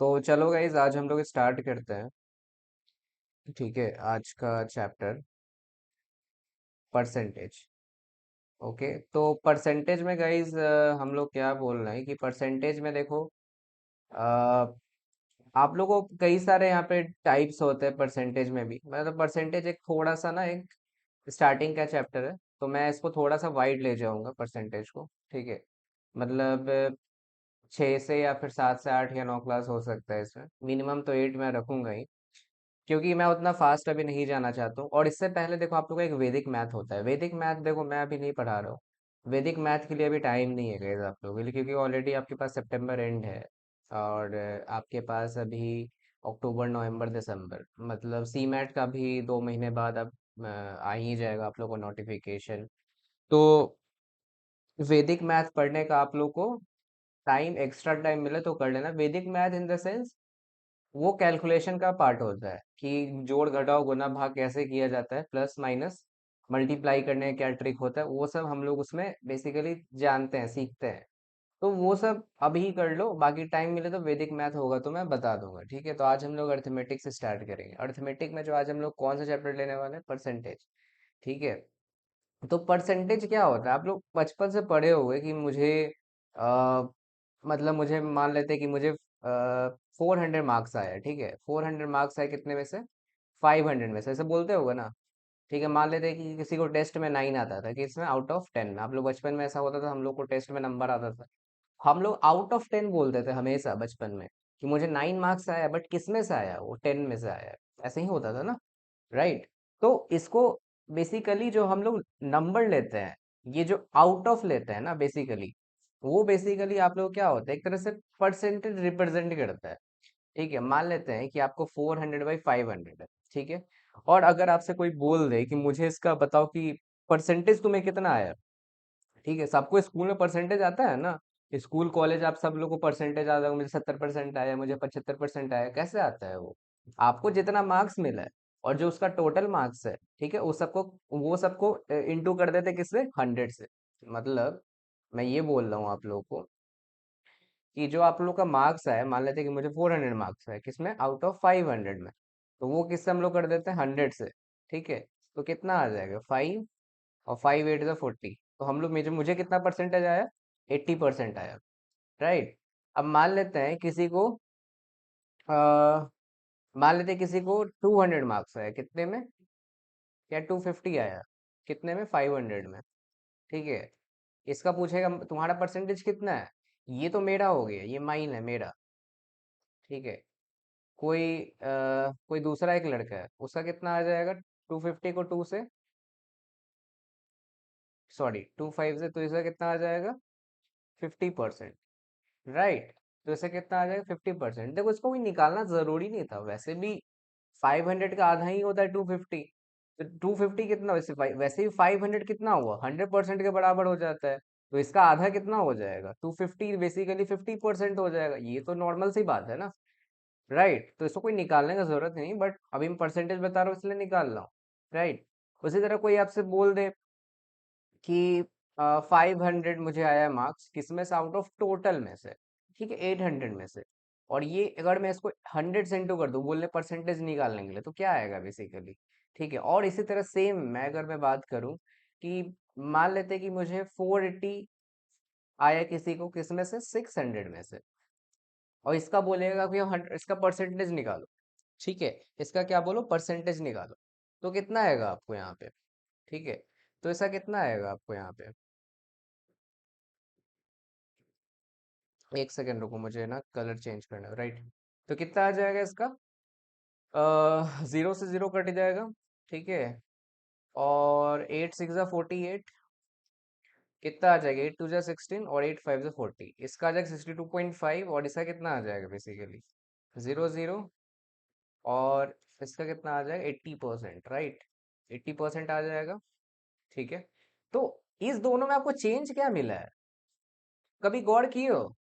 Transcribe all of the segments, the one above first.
तो चलो गाइज आज हम लोग स्टार्ट करते हैं। ठीक है, आज का चैप्टर परसेंटेज। ओके, तो परसेंटेज में गाइज हम लोग क्या बोल रहे हैं कि परसेंटेज में देखो, अ, आप लोगों को कई सारे यहाँ पे टाइप्स होते हैं परसेंटेज में भी। मतलब परसेंटेज एक थोड़ा सा ना एक स्टार्टिंग का चैप्टर है, तो मैं इसको थोड़ा सा वाइड ले जाऊंगा परसेंटेज को। ठीक है, मतलब 6 से या फिर 7 से 8 या 9 क्लास हो सकता है, इसमें मिनिमम तो 8 मैं रखूंगा ही, क्योंकि मैं उतना फास्ट अभी नहीं जाना चाहता हूँ। और इससे पहले देखो, आप लोगों का एक वैदिक मैथ होता है। वैदिक मैथ देखो मैं अभी नहीं पढ़ा रहा हूँ। वैदिक मैथ के लिए अभी टाइम नहीं है गाइस आप लोगों के लिए, क्योंकि ऑलरेडी आपके पास सितंबर एंड है। और आपके पास अभी अक्टूबर नवंबर दिसंबर, मतलब सी मैट का भी 2 महीने बाद अब आ ही जाएगा आप लोग को नोटिफिकेशन। तो वैदिक मैथ पढ़ने का आप लोग को टाइम, एक्स्ट्रा टाइम मिले तो कर लेना। वैदिक मैथ इन द सेंस वो कैलकुलेशन का पार्ट होता है कि जोड़ घटाव गुना भाग कैसे किया जाता है, प्लस माइनस मल्टीप्लाई करने का क्या ट्रिक होता है, वो सब हम लोग उसमें बेसिकली जानते हैं, सीखते हैं। तो वो सब अभी कर लो, बाकी टाइम मिले तो वैदिक मैथ होगा तो मैं बता दूंगा। ठीक है, तो आज हम लोग अर्थमेटिक से स्टार्ट करेंगे। अर्थमेटिक में जो आज हम लोग कौन सा चैप्टर लेने वाले हैं, परसेंटेज। ठीक है, तो परसेंटेज क्या होता है, आप लोग बचपन से पढ़े होंगे कि मुझे आ, मतलब मुझे मान लेते हैं कि मुझे 400 मार्क्स आया। ठीक है, 400 मार्क्स आए कितने में से, 500 में से, ऐसे बोलते होगा ना। ठीक है, मान लेते हैं कि किसी को टेस्ट में 9 आता था, कि इसमें आउट ऑफ 10, आप लोग बचपन में ऐसा होता था, हम लोग को टेस्ट में नंबर आता था, हम लोग आउट ऑफ 10 बोलते थे हमेशा बचपन में, कि मुझे 9 मार्क्स आया, बट किस में से आया, वो 10 में से आया। ऐसे ही होता था ना, राइट। तो इसको बेसिकली जो हम लोग नंबर लेते हैं, ये जो आउट ऑफ लेते हैं ना बेसिकली, वो बेसिकली आप लोग क्या होता है, एक तरह से परसेंटेज रिप्रेजेंट करता है। ठीक है, मान लेते हैं कि आपको 400/500 है। ठीक है, और अगर आपसे कोई बोल दे कि मुझे इसका बताओ कि परसेंटेज तुम्हें कितना आया। ठीक है, सबको स्कूल में परसेंटेज आता है ना, स्कूल कॉलेज आप सब लोग को परसेंटेज आता है, मुझे 70% आया, मुझे 75% आया, कैसे आता है वो, आपको जितना मार्क्स मिला है और जो उसका टोटल मार्क्स है, ठीक है, वो सबको इंटू कर देते किससे, 100 से। मतलब मैं ये बोल रहा हूँ आप लोगों को कि जो आप लोग का मार्क्स आया, मान लेते हैं कि मुझे 400 मार्क्स है, किसमें, आउट ऑफ 500 में, तो वो किससे हम लोग कर देते हैं, 100 से। ठीक है, तो कितना आ जाएगा, 5, और 5 8 40। तो हम लोग, मुझे कितना परसेंटेज आया, 80% आया, राइट। अब मान लेते हैं किसी को आ, मान लेते हैं किसी को 200 मार्क्स आया, कितने में, या 250 आया, कितने में, 500 में। ठीक है, इसका पूछेगा तुम्हारा परसेंटेज कितना है, ये तो मेरा हो गया, ये माइन है मेरा। ठीक है, कोई दूसरा एक लड़का है, उसका कितना आ जाएगा, 250 को 2 से, सॉरी 25 से, तो इसका कितना आ जाएगा, 50%, राइट। तो इससे कितना आ जाएगा, 50%। देखो, इसको भी निकालना जरूरी नहीं था, वैसे भी 500 का आधा ही होता है 250। तो 250 कितना, वैसे ही 500 कितना हुआ, 100% के बराबर हो जाता है। तो इसका आधा कितना हो जाएगा, 250 बेसिकली 50% हो जाएगा, ये तो नॉर्मल सी बात है ना, राइट। तो इसको कोई निकालने का जरूरत नहीं, बट अभी मैं परसेंटेज बता रहा हूँ इसलिए निकाल रहा हूँ, राइट। उसी तरह कोई आपसे बोल दे कि 500 मुझे आया मार्क्स, किसमें से, आउट ऑफ टोटल में से, ठीक है, 800 में से। और ये अगर मैं इसको 100 से इंटू कर दूं, बोलने परसेंटेज निकालने के लिए, तो क्या आएगा बेसिकली। ठीक है, और इसी तरह सेम मैं अगर मैं बात करूं कि मान लेते हैं कि मुझे 480 आया किसी को, किसमें से, 600 में से, और इसका बोलेगा कि 100, इसका परसेंटेज निकालो। ठीक है, इसका क्या बोलो, परसेंटेज निकालो। तो कितना आएगा आपको यहाँ पे, ठीक है, तो इसका कितना आएगा आपको यहाँ पे, एक सेकेंड रुको, मुझे ना कलर चेंज करना है, राइट। तो कितना आ जाएगा इसका, 0 से 0 कट जाएगा। ठीक है, और 8 6 जा 48, कितना आ जाएगा, 8 2 जा 16, और 8 5 जा 40, इसका आ जाएगा 62.5, और इसका कितना आ जाएगा बेसिकली, 0 0, और इसका कितना आ जाएगा, 80%, राइट। 80% आ जाएगा। ठीक है, तो इस दोनों में आपको चेंज क्या मिला है, कभी गौर किए हो,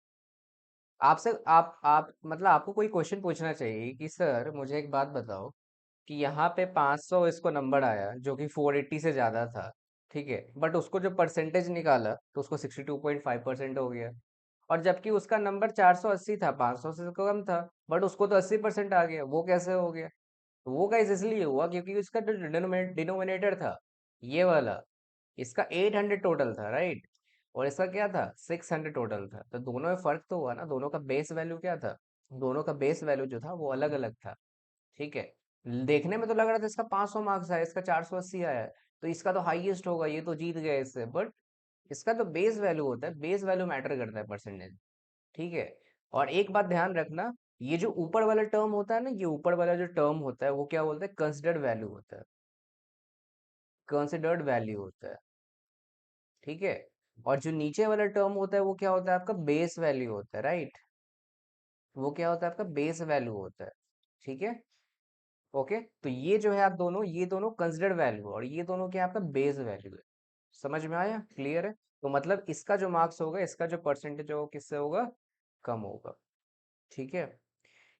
आपसे आप मतलब आपको कोई क्वेश्चन पूछना चाहिए कि सर मुझे एक बात बताओ कि यहाँ पे 500 इसको नंबर आया जो कि 480 से ज्यादा था। ठीक है, बट उसको जो परसेंटेज निकाला तो उसको 62.5% हो गया। और जबकि उसका नंबर 480 था, 500 से कम था, बट उसको तो 80% आ गया। वो कैसे हो गया? तो वो गाइस इसलिए हुआ क्योंकि उसका जो डिनोमिनेटर था, ये वाला, इसका 800 टोटल था, राइट? और इसका क्या था? 600 टोटल था। तो दोनों में फर्क तो हुआ ना, दोनों का बेस वैल्यू क्या था? दोनों का बेस वैल्यू जो था वो अलग अलग था। ठीक है। देखने में तो लग रहा था इसका 500 मार्क्स आया, इसका 480 आया है, तो इसका तो हाईएस्ट होगा, ये तो जीत गया इससे। बट इसका तो बेस वैल्यू होता है, बेस वैल्यू मैटर करता है परसेंटेज। ठीक है। और एक बात ध्यान रखना, ये जो ऊपर वाला टर्म होता है ना, ये ऊपर वाला जो टर्म होता है वो क्या बोलते हैं? कंसिडर्ड वैल्यू होता है। कंसिडर्ड वैल्यू होता है। ठीक है। और जो नीचे वाला टर्म होता है वो क्या होता है? आपका बेस वैल्यू होता है, राइट? वो क्या होता है? आपका बेस वैल्यू होता है। ठीक है। ओके, तो ये जो है, आप दोनों, ये दोनों कंसिडर्ड वैल्यू और ये दोनों क्या है? आपका बेस वैल्यू है। समझ में आया? क्लियर है? तो मतलब इसका जो मार्क्स होगा, इसका जो परसेंटेज होगा, किससे होगा? कम होगा। ठीक है।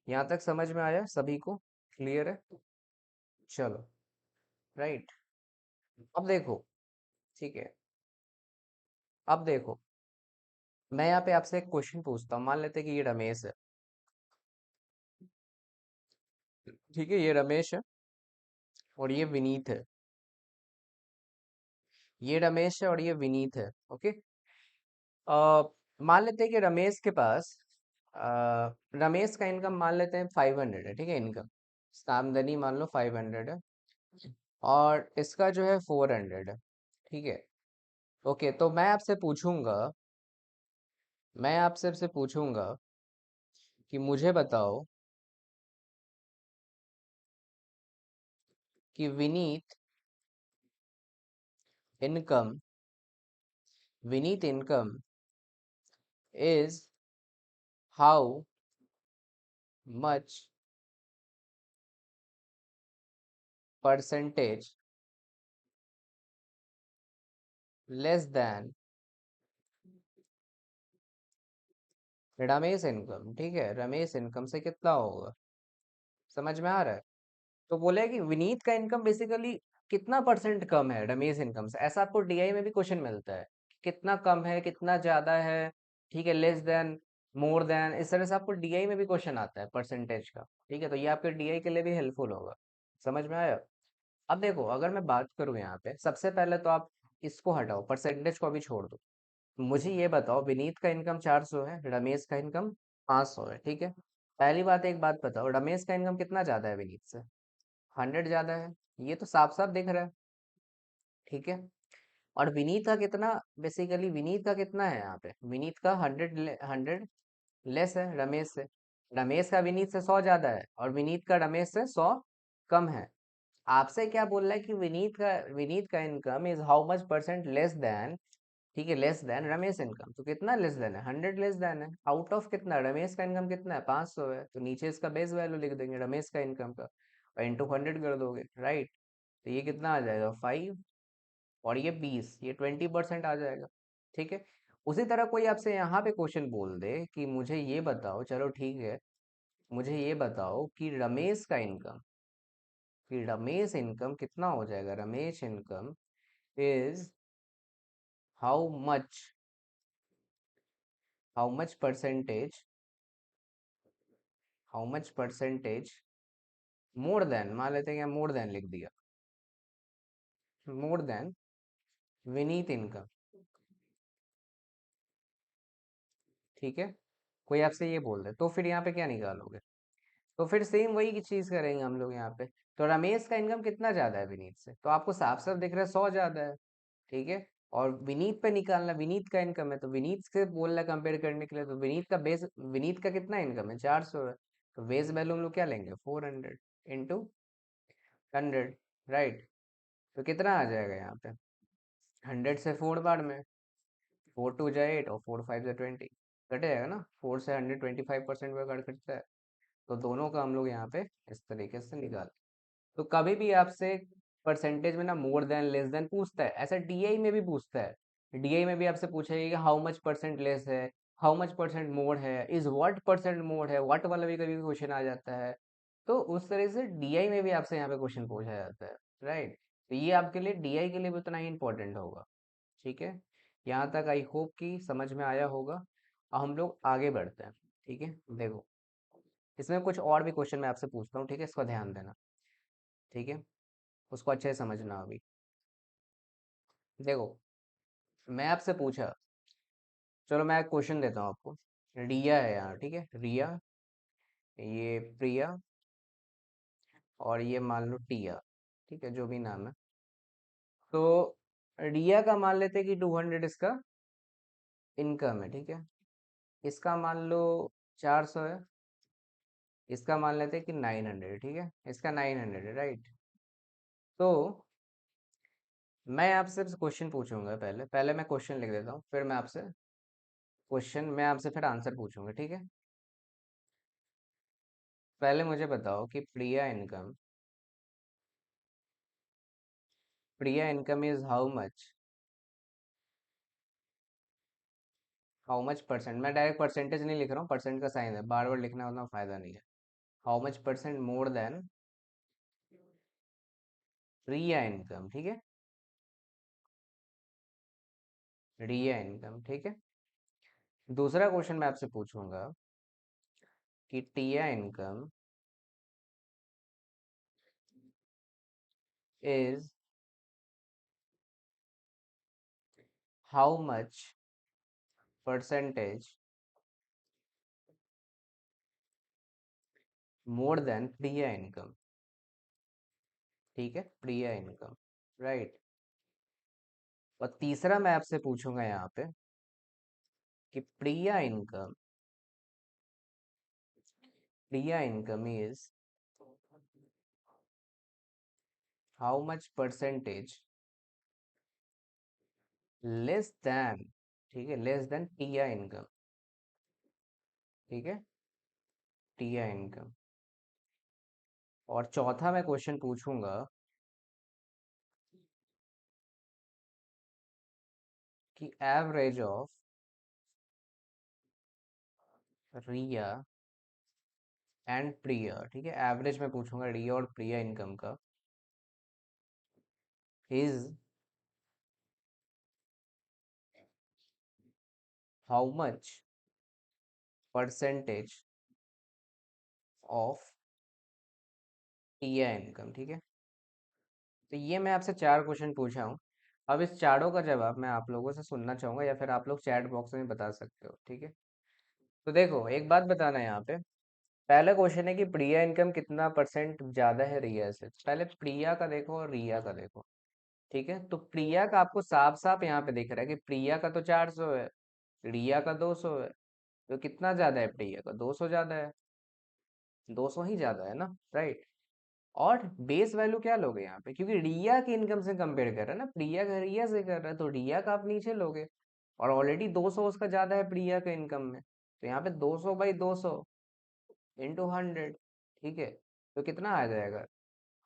यहाँ तक समझ में आया सभी को? क्लियर है? चलो, राइट। अब देखो। ठीक है। अब देखो, मैं यहाँ पे आपसे एक क्वेश्चन पूछता हूँ। मान लेते हैं कि ये रमेश है। ठीक है, ये रमेश है और ये विनीत है। ये रमेश है और ये विनीत है। ओके। अ, मान लेते हैं कि रमेश के पास, रमेश का इनकम मान लेते हैं 500 है। ठीक है, इनकम, आमदनी मान लो 500 है, और इसका जो है 400 है। ठीक है। ओके, तो मैं आपसे पूछूंगा कि मुझे बताओ कि income Vineet income is how much percentage less then Ramesh income. ठीक है, रमेश इनकम से कितना होगा? समझ में आ रहा है? तो बोले कि विनीत का इनकम बेसिकली कितना परसेंट कम है रमेश इनकम से। ऐसा आपको डीआई में भी क्वेश्चन मिलता है, कितना कम है, कितना ज्यादा है। ठीक है, लेस देन, मोर देन, इस तरह से आपको डीआई में भी क्वेश्चन आता है परसेंटेज का। ठीक है, तो ये आपके डीआई के लिए भी हेल्पफुल होगा। समझ में आया? अब देखो, अगर मैं बात करूं यहाँ पे, सबसे पहले तो आप इसको हटाओ, परसेंटेज को अभी छोड़ दो। मुझे ये बताओ, विनीत का इनकम 400 है, रमेश का इनकम 500 है। ठीक है। पहली बात, एक बात बताओ, रमेश का इनकम कितना ज्यादा है विनीत से? 100 ज्यादा है। ये तो साफ साफ दिख रहा है। ठीक है। और विनीत का कितना? बेसिकली विनीत का कितना है यहाँ पे? विनीत का 100 लेस है रमेश से। रमेश का विनीत से 100 ज्यादा है, और विनीत का रमेश से 100 कम है। आपसे क्या बोल रहा है कि विनीत का income is how much percent less than. ठीक है, लेस देन रमेश इनकम। तो कितना लेस देन है? 100 लेस देन है। आउट ऑफ कितना? रमेश का इनकम कितना है? 500 है, तो नीचे इसका बेस वैल्यू लिख देंगे रमेश का इनकम का, और इंटू 100 कर दोगे, राइट? तो ये कितना आ जाएगा? 5, और ये 20, ये 20% आ जाएगा। ठीक है। उसी तरह कोई आपसे यहाँ पे क्वेश्चन बोल दे कि मुझे ये बताओ, चलो ठीक है, मुझे ये बताओ कि रमेश इनकम कितना हो जाएगा? Ramesh income is how much percentage, more then, मान लेते हैं कि मोर देन लिख दिया, मोर देन विनीत इनकम। ठीक है। कोई आपसे ये बोल दे, तो फिर यहाँ पे क्या निकालोगे? तो फिर सेम वही की चीज करेंगे हम लोग यहाँ पे। तो रमेश का इनकम कितना ज्यादा है विनीत से? तो आपको साफ साफ दिख रहा है 100 ज्यादा है। ठीक है। और विनीत पे निकालना, विनीत का इनकम है, तो विनीत से बोल रहा है कंपेयर करने के लिए, तो विनीत का कितना इनकम है? 400 है। तो बेस वैल्यू हम लोग क्या लेंगे? 400 इंटू 100, राइट? तो कितना आ जाएगा यहाँ पे? 100 से 4 बार में, 4 2 जा 8 और 4 5 जा 20, कट जाएगा ना? 4 से 125% में कटता है। तो दोनों का हम लोग यहाँ पे इस तरीके से निकाल। तो कभी भी आपसे परसेंटेज में ना मोर देन लेस देन पूछता है, ऐसा डीआई में भी पूछता है। डीआई में भी आपसे पूछेगा कि हाउ मच परसेंट लेस है, हाउ मच परसेंट मोर है, इज व्हाट परसेंट मोर है, व्हाट वाला भी कभी क्वेश्चन आ जाता है। तो उस तरह से डीआई में भी आपसे यहाँ पे क्वेश्चन पूछा जाता है, राइट? तो ये आपके लिए, डीआई के लिए भी उतना ही इंपॉर्टेंट होगा। ठीक है। यहाँ तक आई होप कि समझ में आया होगा। अब हम लोग आगे बढ़ते हैं। ठीक है, देखो इसमें कुछ और भी क्वेश्चन मैं आपसे पूछता हूँ, ठीक है, इसको ध्यान देना। ठीक है, उसको अच्छे से समझना अभी। देखो मैं आपसे पूछा, चलो मैं एक क्वेश्चन देता हूँ आपको। रिया है यहाँ, ठीक है, रिया, ये प्रिया, और ये मान लो टिया। ठीक है, जो भी नाम है। तो रिया का मान लेते हैं कि 200 इसका इनकम है। ठीक है, इसका मान लो 400 है। इसका मान लेते हैं कि 900, ठीक है, इसका 900 है, राइट। तो मैं आपसे क्वेश्चन पूछूंगा, पहले पहले मैं क्वेश्चन लिख देता हूँ, फिर मैं आपसे फिर आंसर पूछूंगा, ठीक है। पहले मुझे बताओ कि Priya income is how much percent. मैं डायरेक्ट परसेंटेज नहीं लिख रहा हूँ, परसेंट का साइन है, बार बार लिखना उतना फायदा नहीं है। How much percent more than Riya income, ठीक है, रिया इनकम, ठीक है। दूसरा क्वेश्चन मैं आपसे पूछूंगा कि Tiya income is how much percentage more than Priya income, ठीक है, प्रिया इनकम, राइट। और तीसरा मैं आपसे पूछूंगा यहाँ पे कि Priya income is how much percentage less than, ठीक है, लेस देन टिया इनकम, ठीक है, टिया इनकम। और चौथा मैं क्वेश्चन पूछूंगा कि average of Riya and Priya, ठीक है, एवरेज में पूछूंगा रिया और प्रिया इनकम का, is how much percentage of Tiya income, ठीक है। तो ये मैं आपसे चार क्वेश्चन पूछा हूँ। अब इस चारों का जवाब मैं आप लोगों से सुनना चाहूंगा, या फिर आप लोग चैट बॉक्स में बता सकते हो, ठीक है। तो देखो एक बात बताना है यहाँ पे। पहला क्वेश्चन है कि प्रिया इनकम कितना परसेंट ज्यादा है रिया से। पहले प्रिया का देखो और रिया का देखो, ठीक है। तो प्रिया का आपको साफ साफ यहाँ पे दिख रहा है कि प्रिया का तो 400 है, रिया का 200 है। तो कितना ज्यादा है, प्रिया का 200 ज्यादा है, 200 ही ज्यादा है ना, राइट। और बेस वैल्यू क्या लोगे यहाँ पे, क्योंकि रिया की इनकम से कंपेयर कर रहा है ना, प्रिया का रिया से कर रहा है, तो रिया का आप नीचे लोगे। और ऑलरेडी 200 उसका ज्यादा है प्रिया के इनकम में, तो यहाँ पे 200/200 इंटू 100, ठीक है। तो कितना आ जाएगा,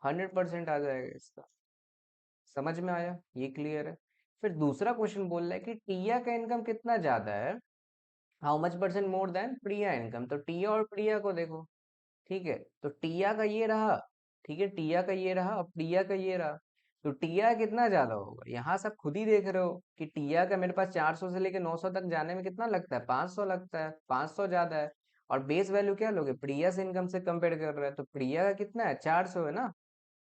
100% आ जाएगा इसका। समझ में आया, ये क्लियर है। फिर दूसरा क्वेश्चन बोल रहा है कि टिया का इनकम कितना ज्यादा है, how much percent more than Priya income. तो टिया और प्रिया को देखो, ठीक है। तो टिया का ये रहा, ठीक है, टिया का ये रहा और प्रिया का ये रहा। तो टिया कितना ज्यादा होगा, यहाँ सब खुद ही देख रहे हो कि टिया का मेरे पास 400 से लेके 900 तक जाने में कितना लगता है, 500 लगता है, 500 ज्यादा है। और बेस वैल्यू क्या लोगे, प्रिया से इनकम से कंपेयर कर रहे हैं, तो प्रिया का कितना है, 400 है ना।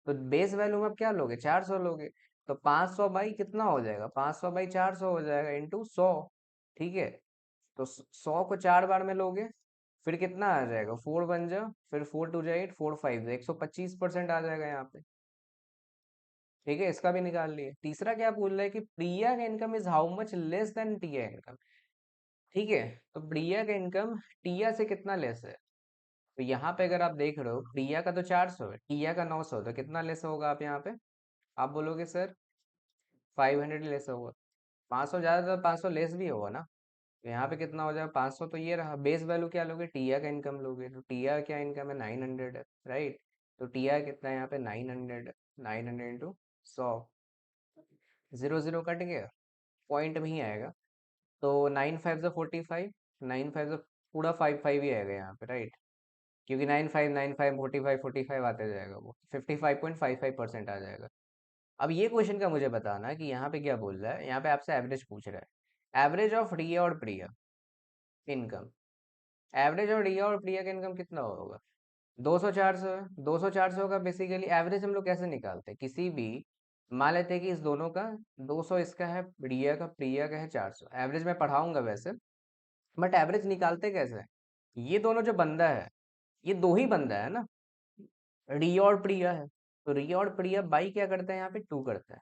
तो बेस वैल्यू में आप क्या लोगे, 400 लोगे। तो 500 बाई कितना हो जाएगा, 500/400 हो जाएगा, इंटू 100, ठीक है। तो 100 को 4 बार में लोगे, फिर कितना आ जाएगा, 4 बन जा, फिर 4 2 8, 4 5 125% आ जाएगा यहाँ पे, ठीक है। इसका भी निकाल लिए। तीसरा क्या बोल रहा है कि प्रिया का income is how much less than Tiya income, ठीक है। तो प्रिया का इनकम टिया से कितना लेस है। तो यहाँ पे अगर आप देख रहे हो, प्रिया का तो 400 है, टिया का 900, तो कितना लेस होगा आप यहाँ पे, आप बोलोगे सर 500 लेस होगा। 500 ज्यादा, तो 500 लेस भी होगा ना। तो यहाँ पे कितना हो जाएगा, 500। तो ये रहा बेस वैल्यू, क्या लोगे, टिया का इनकम लोगे। तो टिया क्या इनकम है, 900 है, राइट। तो टिया कितना है यहाँ पे, 900 है। 900 इंटू 100, 0 0 कट गया, पॉइंट में ही आएगा। तो 9 5 ज़ा 45, 9 5 ज़ा पूरा 5 5 ही आएगा यहाँ पे, राइट। क्योंकि 9 5 9 5 45 45 आते जाएगा, वो 55.55% आ जाएगा। अब ये क्वेश्चन का मुझे बताना है कि यहाँ पे क्या बोल रहा है, यहाँ पे आपसे एवरेज पूछ रहा है, एवरेज ऑफ रिया और प्रिया इनकम। एवरेज और रिया और प्रिया का इनकम कितना होगा? 200 400 है। 200 400 का बेसिकली एवरेज हम लोग कैसे निकालते हैं? किसी भी, मान लेते हैं कि इस दोनों का 200 इसका है, प्रिया का है 400। एवरेज मैं पढ़ाऊंगा वैसे, बट एवरेज निकालते कैसे हैं? ये दोनों जो बंदा है, ये दो ही बंदा है ना, रिया और प्रिया है। तो रिया और प्रिया बाई क्या करते हैं यहाँ पे? 2 करते हैं।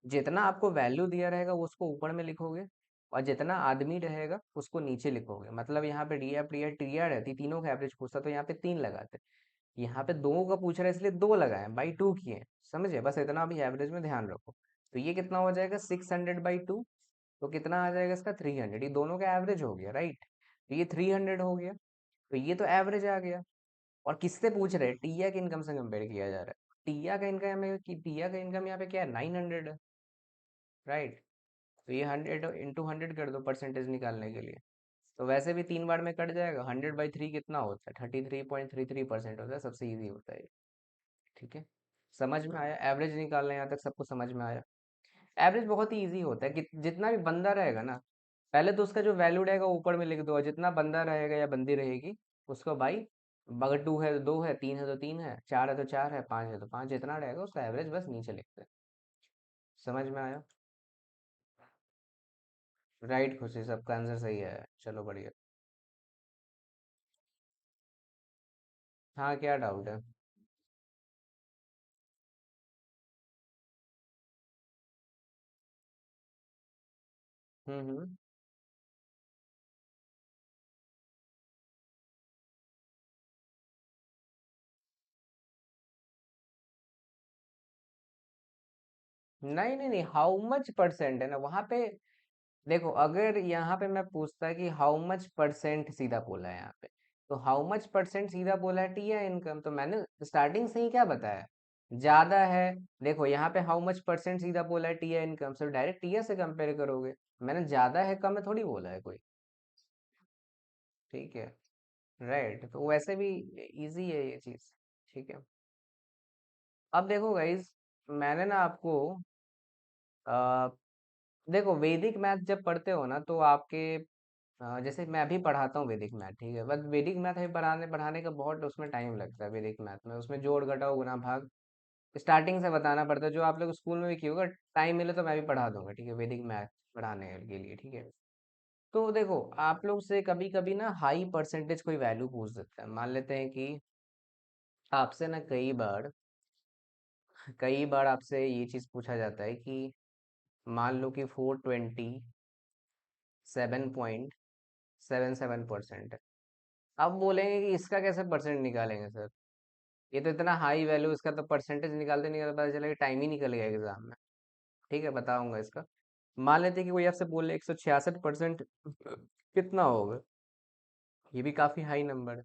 जितना आपको वैल्यू दिया रहेगा वो उसको ऊपर में लिखोगे, और जितना आदमी रहेगा उसको नीचे लिखोगे। मतलब यहाँ पे रिया प्रिया टिया रहती, तीनों का एवरेज पूछता तो यहाँ पे 3 लगाते। यहाँ पे दो का पूछ रहा है इसलिए 2 लगाए, बाई 2 किए। समझे? बस इतना भी एवरेज में ध्यान रखो। तो ये कितना हो जाएगा? 600/2। तो कितना आ जाएगा इसका? 300। ये दोनों का एवरेज हो गया, राइट? तो ये 300 हो गया। तो ये तो एवरेज आ गया। और किससे पूछ रहे हैं? टिया के इनकम से कंपेयर किया जा रहा है। टिया का इनकम यहाँ पे क्या है? 900 है, राइट? तो ये 100 × 100 कर दो परसेंटेज निकालने के लिए। तो वैसे भी 3 बार में कट जाएगा। 100/3 कितना होता है? 33.33% होता है। सबसे ईजी होता है ये। ठीक है, समझ में आया? एवरेज निकालना यहाँ तक सबको समझ में आया? एवरेज बहुत ही ईजी होता है कि जितना भी बंदा रहेगा ना, पहले तो उसका जो वैल्यू रहेगा ऊपर में लिख दो, और जितना बंदा रहेगा या बंदी रहेगी उसको बाई, अगर 2 है तो 2 है, 3 है तो 3 है, 4 है तो 4 है, 5 है तो 5, जितना रहेगा उसका एवरेज बस नीचे लिखते हैं। समझ में आया? राइट खुशी, सबका आंसर सही है। चलो बढ़िया। हाँ, क्या डाउट है? हम्म। नहीं नहीं नहीं, हाउ मच परसेंट है ना वहां पे। देखो, अगर यहाँ पे मैं पूछता कि हाउ मच परसेंट सीधा बोला है यहाँ पे, तो हाउ मच परसेंट सीधा बोला है टी है इनकम, तो मैंने स्टार्टिंग से ही क्या बताया? ज्यादा है। देखो यहाँ पे हाउ मच परसेंट सीधा बोला है टी है इनकम, सिर्फ डायरेक्ट टी से कंपेयर करोगे। मैंने ज्यादा है कम है थोड़ी बोला है कोई। ठीक है, राइट? तो वैसे भी इजी है ये चीज। ठीक है। अब देखो गाइज, मैंने ना आपको देखो, वैदिक मैथ जब पढ़ते हो ना तो आपके जैसे मैं भी पढ़ाता हूँ वैदिक मैथ, ठीक है, बट वैदिक मैथ अभी पढ़ाने पढ़ाने का बहुत उसमें टाइम लगता है। वैदिक मैथ में उसमें जोड़ घटाव गुणा भाग स्टार्टिंग से बताना पड़ता है, जो आप लोग स्कूल में भी किए होगा। टाइम मिले तो मैं भी पढ़ा दूंगा, ठीक है, वैदिक मैथ पढ़ाने के लिए। ठीक है। तो देखो, आप लोग से कभी कभी ना हाई परसेंटेज कोई वैल्यू पूछ देता है। मान लेते हैं कि आपसे ना कई बार आपसे ये चीज पूछा जाता है कि मान लो कि 427.77% है। अब बोलेंगे कि इसका कैसे परसेंट निकालेंगे सर? ये तो इतना हाई वैल्यू, इसका तो परसेंटेज निकालते निकालते पता चला कि टाइम ही निकल गया एग्जाम में। ठीक है, बताऊंगा इसका। मान लेते हैं कि कोई आपसे बोले 166% कितना होगा? ये भी काफी हाई नंबर है।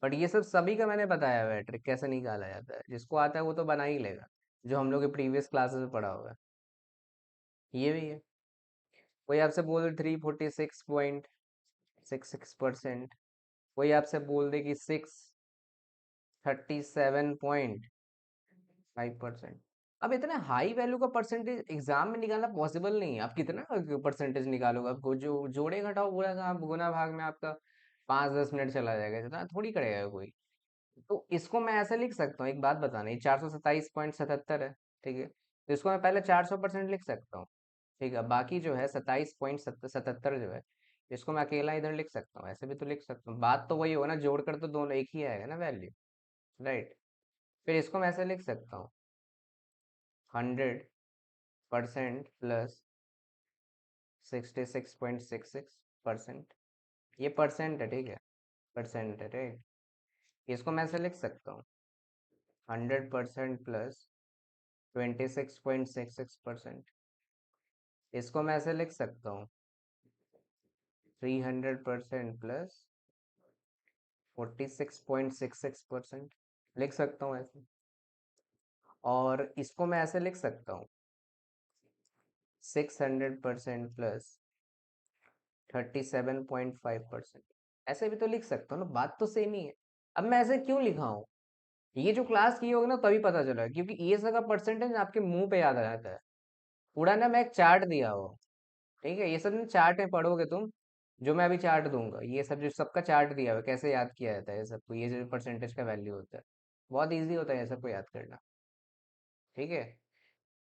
बट ये सब सभी का मैंने बताया हुआ है, ट्रिक कैसे निकाला जाता है। जिसको आता है वो तो बना ही लेगा, जो हम लोग के प्रीवियस क्लासेस में पढ़ा हुआ है। ये भी है। कोई आपसे बोल 346.66%, कोई आपसे बोल दे कि 637.5%। अब इतने हाई वैल्यू का परसेंटेज एग्जाम में निकालना पॉसिबल नहीं है। आप कितना परसेंटेज निकालोगे? आपको जो जोड़े घटाओ पूरा का आप गुना भाग में आपका 5-10 मिनट चला जाएगा, इतना थोड़ी करेगा कोई। तो इसको मैं ऐसे लिख सकता हूँ, एक बात बताना, ये 427.77 है, ठीक है, तो इसको मैं पहले 400% लिख सकता हूँ। ठीक है, बाकी जो है 27.77 जो है, इसको मैं अकेला इधर लिख सकता हूँ, ऐसे भी तो लिख सकता हूँ। बात तो वही होगा ना, जोड़कर तो दोनों एक ही आएगा ना वैल्यू, राइट? फिर इसको मैं ऐसे लिख सकता हूँ, 100% प्लस 66.66%। ये परसेंट है, ठीक है, परसेंट है, राइट? इसको मैं ऐसे लिख सकता हूँ, 100% प्लस 26.66%। इसको मैं ऐसे लिख सकता हूँ, 300% प्लस 46.66%। लिख सकता हूँ ऐसे। और इसको मैं ऐसे लिख सकता हूँ, 600% प्लस 37.5%। ऐसे भी तो लिख सकता हूँ ना, बात तो सेम ही है। अब मैं ऐसे क्यों लिखा हूँ? ये जो क्लास की होगी ना तभी पता चला, क्योंकि ये सब का परसेंटेज आपके मुंह पे याद आ जाता है। पूरा ना मैं एक चार्ट दिया हो, ठीक है, ये सब ना चार्ट में पढ़ोगे तुम। जो मैं अभी चार्ट दूंगा, ये सब जो सबका चार्ट दिया हुआ है, कैसे याद किया जाता है ये सबको, ये जो परसेंटेज का वैल्यू होता है, बहुत इजी होता है ये सबको याद करना। ठीक है।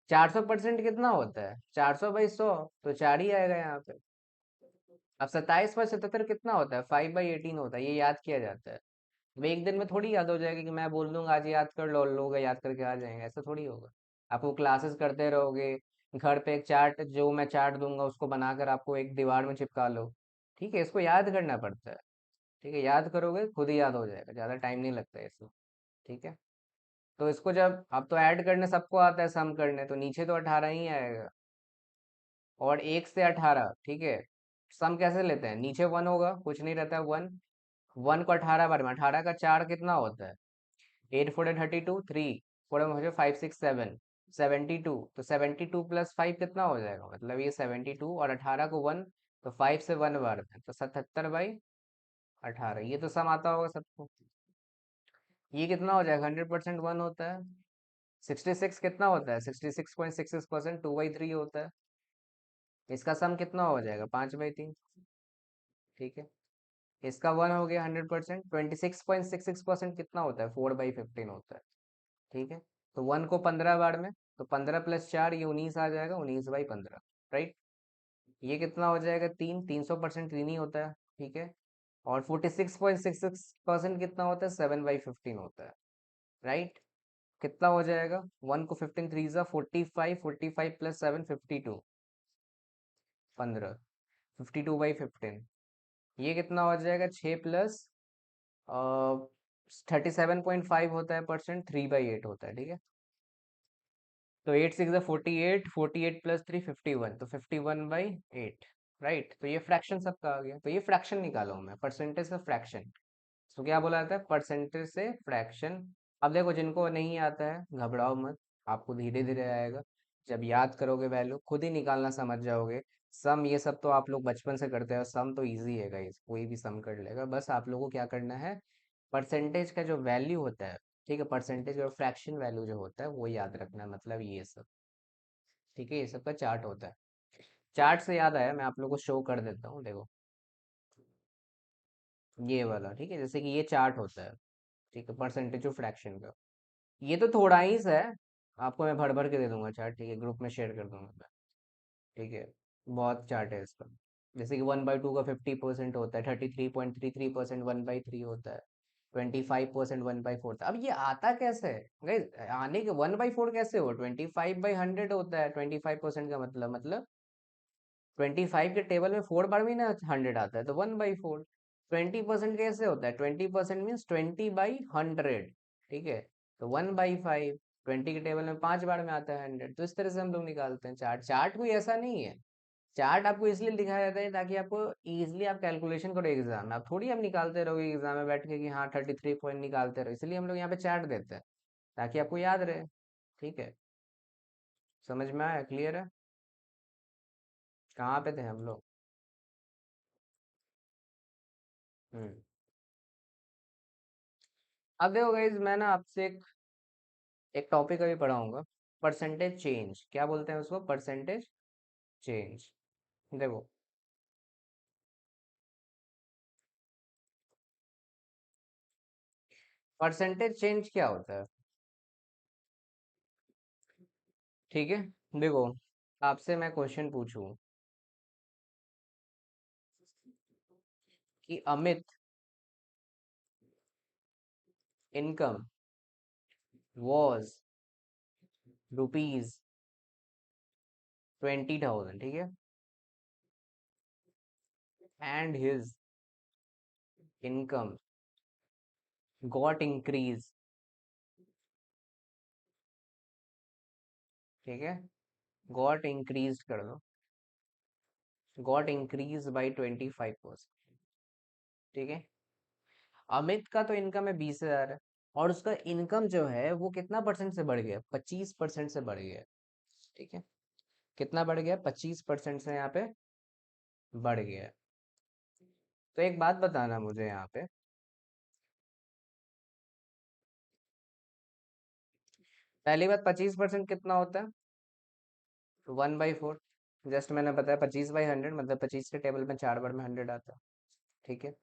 400% कितना होता है? 400/100, तो चार ही आएगा यहाँ पे। अब 27/77 कितना होता है? 5/18 होता है, ये याद किया जाता है। अब एक दिन में थोड़ी याद हो जाएगा कि मैं बोल दूंगा आज याद कर लो, लोग याद करके आ जाएंगे, ऐसा थोड़ी होगा। आपको क्लासेस करते रहोगे, घर पे एक चार्ट, जो मैं चार्ट दूंगा उसको बनाकर आपको एक दीवार में चिपका लो। ठीक है, इसको याद करना पड़ता है। ठीक है, याद करोगे खुद ही याद हो जाएगा, ज़्यादा टाइम नहीं लगता है इसमें। ठीक है। तो इसको जब अब तो ऐड करने सबको आता है, सम करने, तो नीचे तो 18 ही आएगा। और 1 से 18, ठीक है। सम कैसे लेते हैं? नीचे 1 होगा, कुछ नहीं रहता है 1। 1 को 18 बार में, 18 का 4 कितना होता है? 8 4 32, 3 4 5 6 7, 72। तो 72 + 5 कितना हो जाएगा? मतलब ये 72 और 18 को 1, तो 5 से 1 बार में, तो 77/18, ये तो सम आता होगा सबको। ये कितना हो जाएगा? 100% 1 होता है। 66 कितना होता है? 66.66%, 2/3 होता है। इसका सम कितना हो जाएगा? 5/3। ठीक है। इसका 1 हो गया 100%। 26.66% कितना होता है? 4/15 होता है। ठीक है। तो 1 को 15 बार में, तो 15 + 4, ये 19 आ जाएगा, 19/15। राइट। ये कितना हो जाएगा? 300% 3 ही होता है। ठीक है। और 46.66% कितना होता है? 7/15 होता है। राइट। कितना हो जाएगा? 1 को 15 3 ज़ा 45, 45 + 7 52, 15, 52/15। ये कितना हो जाएगा? 6 प्लस 37.5 होता है परसेंट, 3/8 होता है। ठीक है। तो 8 6 48, 48 + 3 51, तो 51/8। राइट। तो ये फ्रैक्शन सबका आ गया, तो ये फ्रैक्शन निकाला हूं मैं, परसेंटेज से फ्रैक्शन। तो क्या बोला जाता है? परसेंटेज से फ्रैक्शन। अब देखो, जिनको नहीं आता है घबराओ मत, आपको धीरे धीरे आएगा। जब याद करोगे वैल्यू खुद ही निकालना समझ जाओगे। सम ये सब तो आप लोग बचपन से करते हो, सम तो इजी है गाइस, कोई भी सम कर लेगा। बस आप लोगों को क्या करना है, परसेंटेज का जो वैल्यू होता है, ठीक है, परसेंटेज और फ्रैक्शन वैल्यू जो होता है वो याद रखना है, मतलब ये सब। ठीक है, ये सब का चार्ट होता है। चार्ट से याद आया, मैं आप लोगों को शो कर देता हूँ, देखो। ये वाला, ठीक है, जैसे कि ये चार्ट होता है। ठीक है, परसेंटेज ऑफ फ्रैक्शन का। ये तो थोड़ा ही सा है, आपको मैं भर भर के दे दूंगा चार्ट। ठीक है, ग्रुप में शेयर कर दूंगा मैं। ठीक है। बहुत चार्ट है इसका। जैसे कि 1/2 का 50% होता है, 33.33% 1/3 होता है, 25% 1/4 होता है। अब ये आता कैसे है गाइस? आने के 1/4 कैसे हो? 25/100 होता है 25% का, मतलब 25 के टेबल में 4 बार में ना 100 आता है, तो 1/4। 20% कैसे होता है? 20% मीन्स 20/100। ठीक है। तो 1/5। 20 के टेबल में 5 बार में आता है 100, तो इस तरह से हम लोग निकालते हैं चार्ट। चार्ट कोई ऐसा नहीं है। चार्ट आपको इसलिए दिखाया जाता है ताकि आपको इजिली आप कैलकुलेशन करो एग्जाम में। आप थोड़ी हम निकालते रहोगे एग्जाम में बैठ के कि हाँ 33 पॉइंट निकालते रहो, इसलिए हम लोग यहाँ पे चार्ट देते हैं ताकि आपको याद रहे। ठीक है। समझ में आया? क्लियर है? कहाँ पे थे हम लोग? हम्म। अब देखो गाइज, मैं ना आपसे एक टॉपिक अभी पढ़ाऊंगा। परसेंटेज चेंज, क्या बोलते हैं उसको? Percentage change. देखो, परसेंटेज चेंज क्या होता है? ठीक है। देखो, आपसे मैं क्वेश्चन पूछूं कि अमित इनकम वॉज ₹20,000, ठीक है, and his income got increase, ठीक है, गॉट इंक्रीज कर दो, गॉट इंक्रीज बाई 25%। ठीक है। अमित का तो इनकम है 20,000 है, और उसका इनकम जो है वो कितना परसेंट से बढ़ गया? 25% से बढ़ गया। ठीक है। कितना बढ़ गया? 25% से यहाँ पे बढ़ गया। तो एक बात बताना मुझे यहाँ पे, पहली बात, 25% कितना होता है? 1/4। जस्ट मैंने बताया 25/100 मतलब 25 के टेबल में 4 बार में 100 आता है। ठीक है।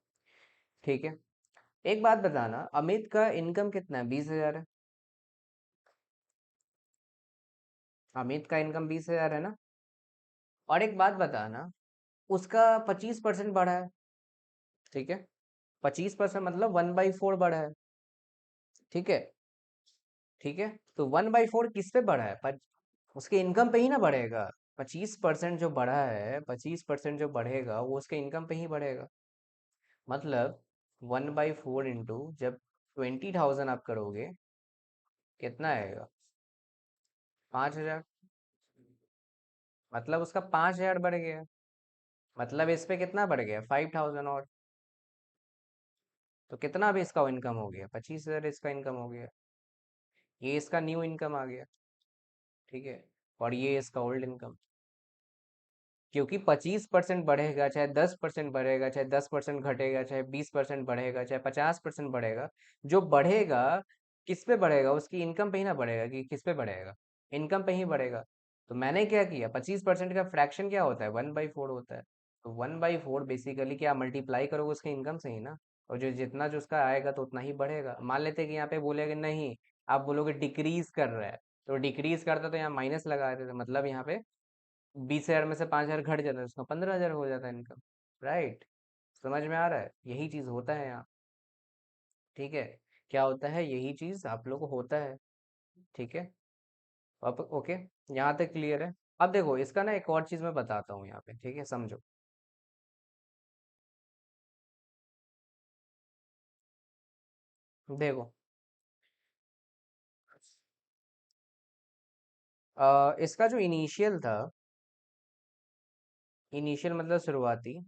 ठीक है। एक बात बताना, अमित का इनकम कितना है? 20,000 है। अमित का इनकम 20,000 है ना। और एक बात बताना, उसका 25% बढ़ा है। ठीक है। 25% मतलब 1/4 बढ़ा है। ठीक है। ठीक है। तो 1/4 किस पे बढ़ा है? पर उसके इनकम पे ही ना बढ़ेगा। 25% जो बढ़ा है, 25% जो बढ़ेगा वो उसके इनकम पे ही बढ़ेगा। मतलब 1/4 इंटू जब 20,000 आप करोगे, कितना आएगा? 5,000। मतलब उसका 5,000 बढ़ गया। मतलब इस पे कितना बढ़ गया? 5,000 और। तो कितना भी इसका इनकम हो गया? 25,000 इसका इनकम हो गया। ये इसका न्यू इनकम आ गया। ठीक है। और ये इसका ओल्ड इनकम। क्योंकि 25% बढ़ेगा, चाहे 10% बढ़ेगा, चाहे 10% घटेगा, चाहे 20% बढ़ेगा, चाहे 50% बढ़ेगा, जो बढ़ेगा किस पे बढ़ेगा? उसकी इनकम पे ही ना बढ़ेगा, कि किस पे बढ़ेगा? इनकम पे ही बढ़ेगा। तो मैंने क्या किया, 25% का फ्रैक्शन क्या होता है? 1/4 होता है। तो 1/4 बेसिकली क्या, मल्टीप्लाई करोगे उसके इनकम से ही ना। और जो जितना जो उसका आएगा तो उतना ही बढ़ेगा। मान लेते हैं कि यहाँ पे बोलेगे नहीं, आप बोलोगे डिक्रीज कर रहा है, तो डिक्रीज करता तो यहाँ माइनस लगा देते, मतलब यहाँ पे 20,000 में से 5,000 घट जाता है, उसका 15,000 हो जाता है इनकम। राइट। समझ में आ रहा है? यही चीज होता है यहाँ। ठीक है। क्या होता है? यही चीज आप लोग को होता है। ठीक है। अब ओके, यहाँ तक क्लियर है। अब देखो इसका ना एक और चीज मैं बताता हूँ यहाँ पे, ठीक है, समझो। देखो, इसका जो इनिशियल था, इनिशियल मतलब शुरुआती,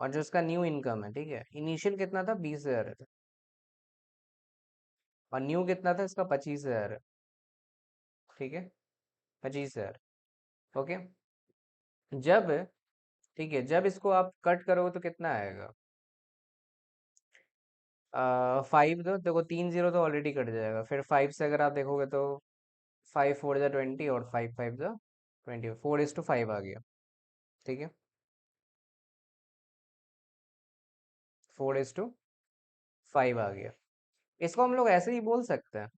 और जो इसका न्यू इनकम है, ठीक है, इनिशियल कितना था? 20,000 है। और न्यू कितना था इसका? 25,000 है। ठीक है। 25,000। ओके। जब, ठीक है, जब इसको आप कट करोगे तो कितना आएगा? 5 दो, देखो 3 जीरो तो ऑलरेडी कट जाएगा, फिर 5 से अगर आप देखोगे तो 5 4 जा 20 और 5 5 जा 20, 4:5 आ गया। ठीक है। 4:5 आ गया। इसको हम लोग ऐसे ही बोल सकते हैं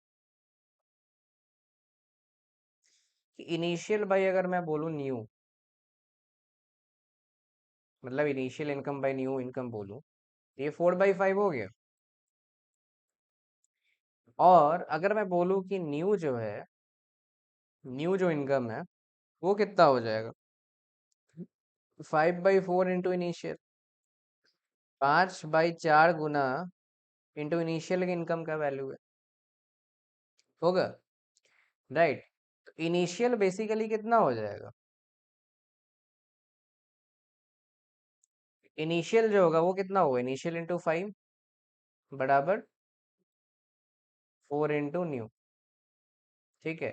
कि इनिशियल बाई, अगर मैं बोलूँ न्यू, मतलब initial income by new income बोलूँ, ये 4/5 हो गया। और अगर मैं बोलूँ कि न्यू जो है, न्यू जो इनकम है वो कितना हो जाएगा? 5/4 इंटू इनिशियल, 5/4 गुना इंटू इनिशियल इनकम का वैल्यू है, होगा। राइट। तो इनिशियल बेसिकली कितना हो जाएगा? इनिशियल जो होगा वो कितना होगा? इनिशियल इंटू 5 बराबर 4 इंटू न्यू। ठीक है।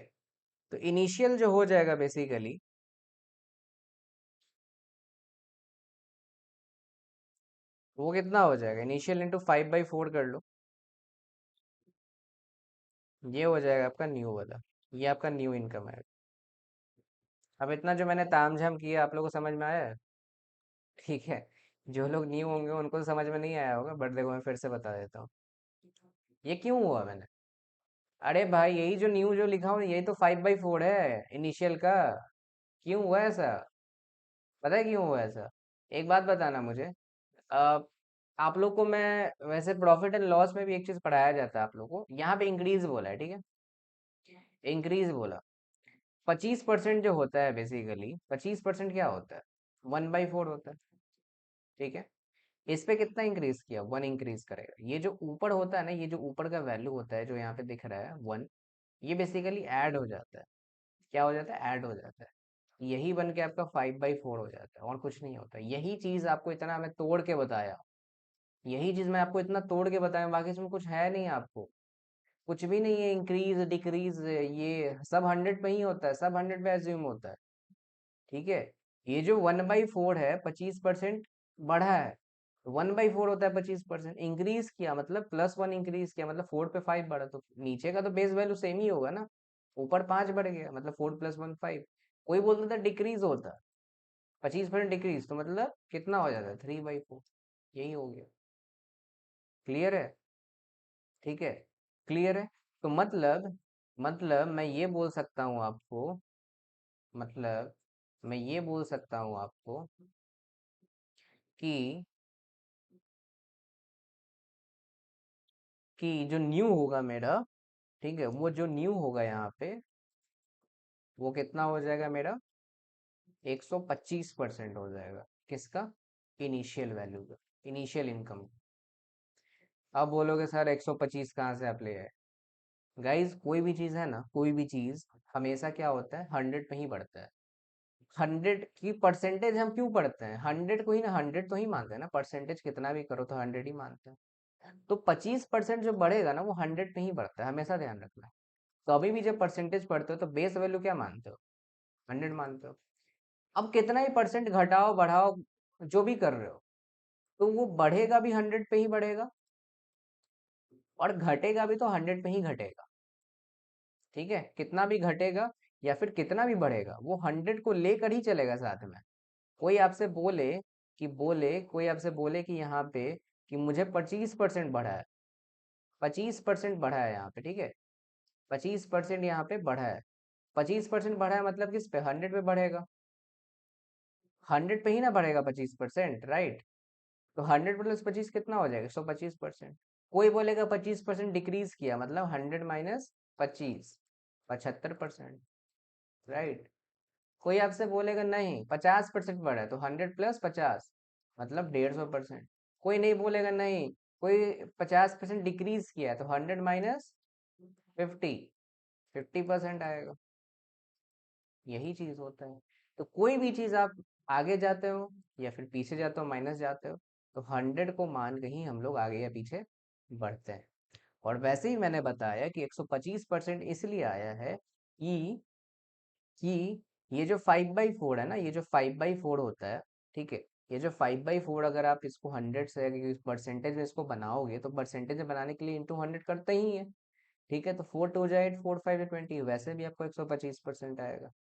तो इनिशियल जो हो जाएगा बेसिकली, वो कितना हो जाएगा? इनिशियल इंटू 5/4 कर लो, ये हो जाएगा आपका न्यू वाला। ये आपका न्यू इनकम है। अब इतना जो मैंने तामझाम किया, आप लोगों को समझ में आया है? ठीक है। जो लोग न्यू होंगे उनको तो समझ में नहीं आया होगा, बट देखो मैं फिर से बता देता हूँ ये क्यों हुआ मैंने। अरे भाई, यही जो न्यू जो लिखा हूँ यही तो 5/4 है इनिशियल का। क्यों हुआ ऐसा? पता है क्यों हुआ ऐसा? एक बात बताना मुझे। अ, आप लोग को मैं वैसे प्रॉफिट एंड लॉस में भी एक चीज पढ़ाया जाता है आप लोग को, यहाँ पे इंक्रीज बोला है, ठीक है, इंक्रीज बोला। 25% जो होता है बेसिकली, 25% क्या होता है? 1/4 होता है। ठीक है। इस पे कितना इंक्रीज किया? 1 इंक्रीज करेगा। ये जो ऊपर होता है ना, ये जो ऊपर का वैल्यू होता है जो यहाँ पे दिख रहा है 1, ये बेसिकली ऐड हो जाता है। क्या हो जाता है? ऐड हो जाता है। यही बन के आपका 5/4 हो जाता है, और कुछ नहीं होता। यही चीज आपको इतना मैं तोड़ के बताया, यही चीज मैं आपको इतना तोड़ के बताया, बाकी इसमें कुछ है नहीं आपको। कुछ भी नहीं है, इंक्रीज डिक्रीज ये सब 100 पे ही होता है, सब 100 पे एज्यूम होता है। ठीक है। ये जो 1/4 है, 25% बढ़ा है। 1/4 होता है 25%, इंक्रीज किया मतलब +1 इंक्रीज किया मतलब 4 पे 5 बढ़ा, तो नीचे का तो बेस वैल्यू सेम ही होगा ना। ऊपर 5 बढ़ गया मतलब 4 + 1 5। कोई बोलता था डिक्रीज होता है, 25% डिक्रीज, तो मतलब कितना हो जाता है, 3/4। यही हो गया। क्लियर है? ठीक है, क्लियर है। तो मतलब मैं ये बोल सकता हूँ आपको, मतलब मैं ये बोल सकता हूँ आपको कि जो न्यू होगा मेरा, ठीक है, वो जो न्यू होगा यहाँ पे, वो कितना हो जाएगा मेरा, 125% हो जाएगा। किसका? इनिशियल वैल्यू का, इनिशियल इनकम। अब बोलोगे सर 125 कहाँ से आप ले आए? गाइज कोई भी चीज है ना, कोई भी चीज हमेशा क्या होता है, 100 पे ही बढ़ता है। 100 की परसेंटेज हम क्यों पढ़ते हैं, 100 को ही ना 100 तो ही मानते हैं ना, परसेंटेज कितना भी करो तो 100 ही मानते हैं। तो 25% जो बढ़ेगा ना वो 100 पे ही बढ़ता है, हमेशा ध्यान रखना। कभी भी जब परसेंटेज पढ़ते हो तो बेस वैल्यू क्या मानते हो, 100 मानते हो। अब कितना ही परसेंट घटाओ बढ़ाओ, जो भी कर रहे हो, तो वो बढ़ेगा भी 100 पे ही बढ़ेगा, और घटेगा भी तो 100 पे ही घटेगा। ठीक है, कितना भी घटेगा या फिर कितना भी बढ़ेगा, वो 100 को लेकर ही चलेगा साथ में। कोई आपसे बोले कोई आपसे बोले कि यहाँ पे कि मुझे 25% बढ़ा है, 25% बढ़ा है यहाँ पे, ठीक है, 25% यहाँ पे बढ़ा है। 25% बढ़ा है मतलब किस पे, 100 पे बढ़ेगा, 100 पे ही ना बढ़ेगा 25%, राइट? तो 100 + 25 कितना हो जाएगा, 125%। कोई बोलेगा 25% डिक्रीज किया, मतलब 100 - 25, 75%, राइट? कोई आपसे बोलेगा नहीं 50% बढ़ा है, तो 100 + 50 मतलब 150%। कोई नहीं बोलेगा नहीं, कोई 50% डिक्रीज किया है, तो 100 - 50, 50% आएगा। यही चीज होता है। तो कोई भी चीज आप आगे जाते हो या फिर पीछे जाते हो, माइनस जाते हो, तो 100 को मान के ही हम लोग आगे या पीछे बढ़ते हैं। और वैसे ही मैंने बताया कि 125% इसलिए आया है कि ये जो 5/4 है ना, ये जो 5/4 होता है, ठीक है, ये जो 5/4 अगर आप इसको 100 से परसेंटेज में इसको बनाओगे, तो परसेंटेज में बनाने के लिए इंटू 100 करते ही है। ठीक है, तो 4 × 2 = 8, 4 × 5 = 20, वैसे भी आपको 125% आएगा।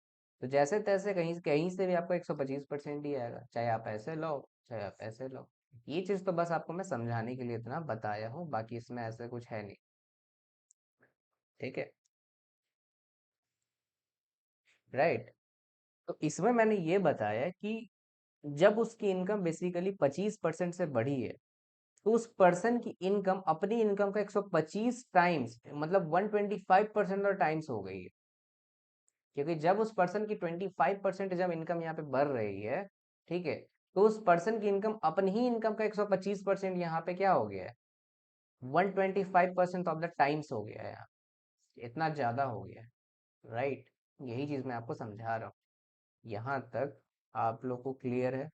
तो जैसे तैसे कहीं कहीं से भी आपको 125% ही आएगा, चाहे आप ऐसे लो, चाहे आप ऐसे लो। ये चीज तो बस आपको मैं समझाने के लिए इतना बताया हूँ, बाकी इसमें ऐसा कुछ है नहीं। ठीक है, राइट। तो इसमें मैंने ये बताया कि जब उसकी इनकम बेसिकली 25% से बढ़ी है, तो उस पर्सन की इनकम अपनी इनकम का 125 टाइम्स, मतलब 125% और टाइम्स हो गई है। क्योंकि जब उस पर्सन की 25% जब इनकम यहाँ पे बढ़ रही है, ठीक है, तो उस पर्सन की इनकम अपनी ही इनकम का 125% यहाँ पे क्या हो गया है, 125% ऑफ द टाइम्स हो गया है यहाँ। इतना ज्यादा हो गया है, राइट? यही चीज मैं आपको समझा रहा हूँ। यहाँ तक आप लोग को क्लियर है?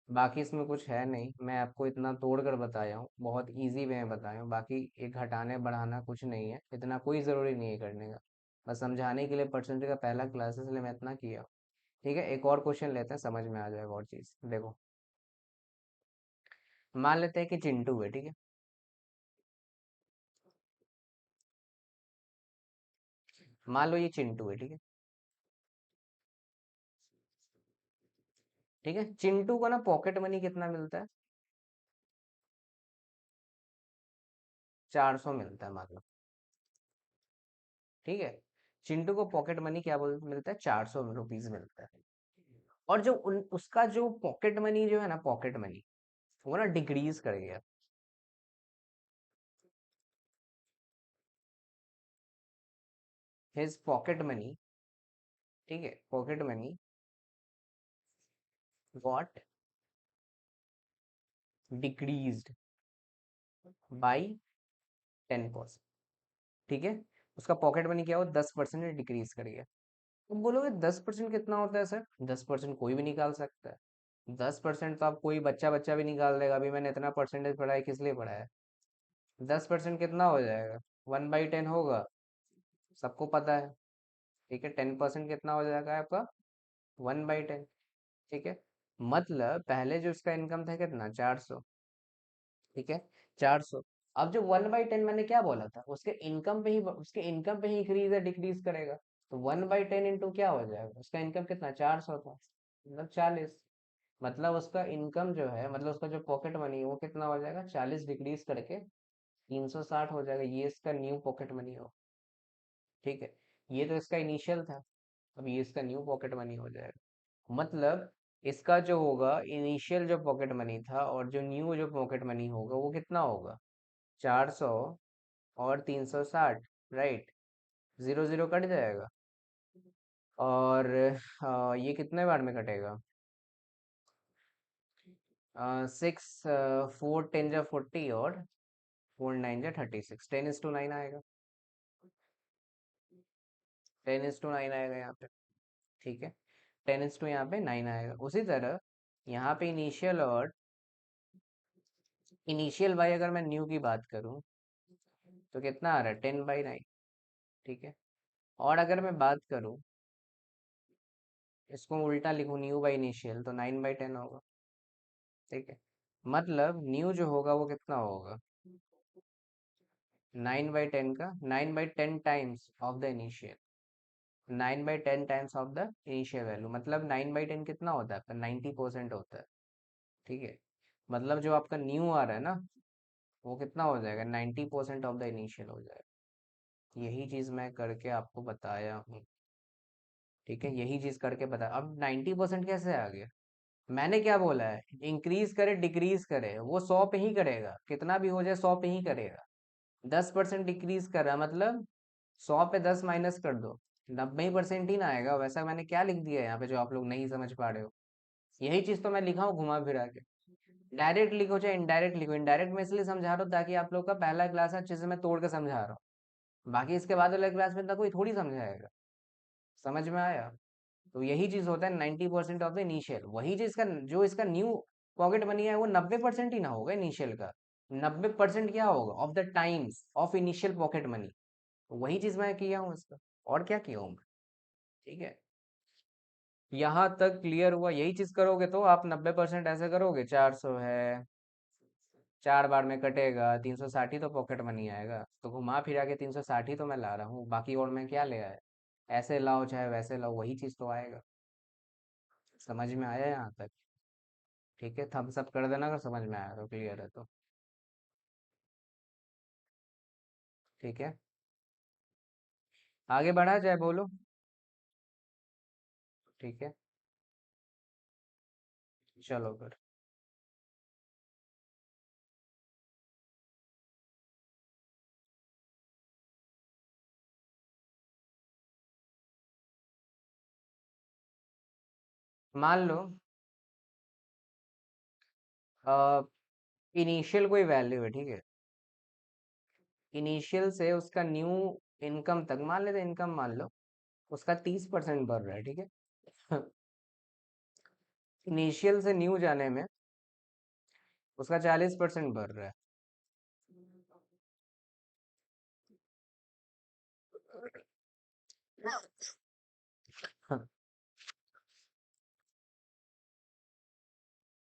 बाकी इसमें कुछ है नहीं, मैं आपको इतना तोड़ कर बताया हूँ, बहुत इजी वे में बताया हूँ। बाकी एक घटाने बढ़ाना कुछ नहीं है, इतना कोई ज़रूरी नहीं है करने का। बस समझाने के लिए परसेंटेज का पहला क्लास है, इसलिए मैं इतना किया। ठीक है, एक और क्वेश्चन लेते हैं, समझ में आ जाएगा और चीज़। देखो, मान लेते हैं कि चिंटू है, ठीक है, मान लो ये चिंटू है, ठीक है, ठीक है, चिंटू को ना पॉकेट मनी कितना मिलता है, 400 मिलता है मान लो, ठीक है। चिंटू को पॉकेट मनी क्या बोल मिलता है, 400 रुपीज मिलता है। और जो उसका जो पॉकेट मनी जो है ना, पॉकेट मनी वो ना डिक्रीज कर गया। हिज पॉकेट मनी, ठीक है, pocket money got decreased by 10%, ठीक है। उसका पॉकेट मनी क्या हो, 10% डिक्रीज कर गया। तुम बोलोगे 10% कितना होता है सर, 10% कोई भी निकाल सकता है। 10% तो आप कोई बच्चा बच्चा भी निकाल देगा। अभी मैंने इतना परसेंटेज पढ़ा है, किस लिए पढ़ा है? 10% कितना हो जाएगा, 1/10 होगा, सबको पता है। ठीक है, 10% कितना हो जाएगा आपका, 1/10। ठीक है, मतलब पहले जो उसका इनकम था कितना, 400, ठीक है, 400। अब जो 1/10 मैंने क्या बोला था, उसके इनकम पे ही इंक्रीज या डिक्रीज करेगा। तो 1/10 इंटू क्या हो जाएगा, उसका इनकम कितना, 400 था, मतलब 40। मतलब उसका इनकम जो है, मतलब उसका जो पॉकेट मनी है वो कितना हो जाएगा, 40 डिक्रीज करके 360 हो जाएगा। ये इसका न्यू पॉकेट मनी हो, ठीक है। ये तो इसका इनिशियल था, अब ये इसका न्यू पॉकेट मनी हो जाएगा। मतलब इसका जो होगा इनिशियल जो पॉकेट मनी था और जो न्यू जो पॉकेट मनी होगा वो कितना होगा, 400 और 360, राइट। जीरो जीरो कट जाएगा। और ये कितने बार में कटेगा, 6, 4 10 जा 40 और 4 9 जा 36, 10:9 आएगा, 10:9 आएगा यहाँ पे, ठीक है। 10:, यहाँ पे 9 आएगा। उसी तरह यहाँ पे इनिशियल वाई अगर मैं न्यू की बात करूँ तो कितना आ रहा है, 10/9, ठीक है। और अगर मैं बात करूँ, इसको उल्टा लिखूँ, न्यू बाई इनिशियल, तो 9/10 होगा, ठीक है। मतलब न्यू जो होगा वो कितना होगा, 9/10 का 9/10 times of the initial, 9/10 times of the initial value. मतलब 9/10 कितना होता है आपका, 90% होता है, ठीक है। मतलब जो आपका न्यू आ रहा है ना, वो कितना हो जाएगा, 90% ऑफ द इनिशियल हो जाएगा। यही चीज मैं करके आपको बताया हूँ, ठीक है। यही चीज करके बताया। अब 90% कैसे आ गया, मैंने क्या बोला है, इंक्रीज करे डिक्रीज करे वो 100 पे ही करेगा, कितना भी हो जाए 100 पे ही करेगा। 10% डिक्रीज कर रहा है, मतलब 100 पे 10 माइनस कर दो, 90% ही ना आएगा। वैसा मैंने क्या लिख दिया है यहाँ पे जो आप लोग नहीं समझ पा रहे हो, यही चीज तो मैं लिखा हूँ घुमा फिरा के। डायरेक्ट लिखो चाहे इनडायरेक्ट लिखो, इनडायरेक्ट में इसलिए समझा रहा हूँ ताकि आप लोग का पहला क्लास है, अच्छे से मैं तोड़ के समझा रहा हूँ। बाकी इसके बाद वाले क्लास में तो कोई थोड़ी समझाएगा। समझ में आया। तो यही चीज होता है 90% ऑफ द इनिशियल। वही चीज का जो इसका न्यू पॉकेट मनी है वो 90% ही ना होगा इनिशियल का, 90% क्या होगा, of the times of initial pocket money. वही चीज मैं किया हूँ इसका, और क्या किया हूँ मैं, ठीक है। यहाँ तक क्लियर हुआ। यही चीज करोगे तो आप 90% ऐसे करोगे, 400 है, 4 बार में कटेगा, 360 ही तो पॉकेट मनी आएगा। तो घुमा फिरा के 360 ही तो मैं ला रहा हूँ, बाकी और मैं क्या ले आया, ऐसे लाओ चाहे वैसे लाओ वही चीज तो आएगा। समझ में आया यहाँ तक, ठीक है। थम्स अप कर देना अगर समझ में आया तो, क्लियर है तो, ठीक है। आगे बढ़ा जाए, बोलो, ठीक है। चलो फिर, मान लो इनिशियल कोई वैल्यू है, ठीक है। इनिशियल से उसका न्यू इनकम तक, मान लेते इनकम मान लो उसका 30% बढ़ रहा है, ठीक है। इनिशियल से न्यू जाने में उसका 40% बढ़ रहा है।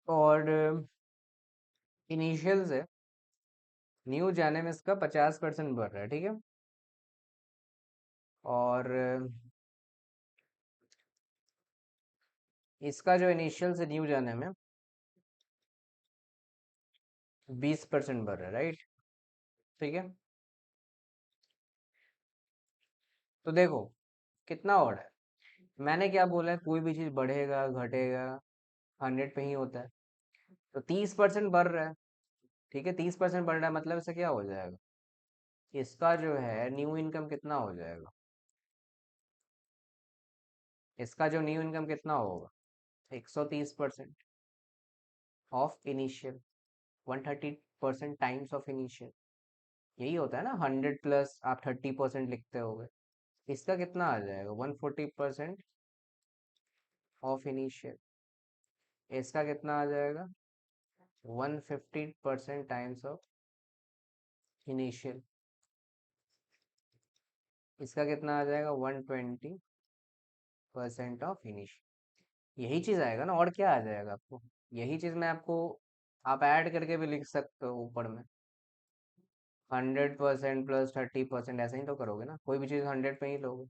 और इनिशियल से न्यू जाने में इसका 50% बढ़ रहा है, ठीक है। और इसका जो इनिशियल से न्यू जाने में 20% बढ़ रहा है, राइट, ठीक है। तो देखो कितना और है, मैंने क्या बोला है, कोई भी चीज बढ़ेगा घटेगा 100 पे ही होता है। तो 30% बढ़ रहा है, ठीक है, 30% बढ़ रहा है, मतलब इससे क्या हो जाएगा, इसका जो है न्यू इनकम कितना हो जाएगा, इसका जो न्यू इनकम कितना होगा, 130% of initial, 130% times of initial. यही होता है ना, 100 प्लस आप 30% लिखते होगे। इसका कितना आ जाएगा, 140% ऑफ इनिशियल। इसका कितना आ जाएगा, 150% टाइम्स ऑफ इनिशियल। इसका कितना आ जाएगा, 120% ऑफ इनिशियल। यही चीज आएगा ना, और क्या आ जाएगा आपको, यही चीज मैं आपको, आप ऐड करके भी लिख सकते हो ऊपर में। 100% प्लस 30% ऐसे ही तो करोगे ना, कोई भी चीज 100 पे ही लोगे।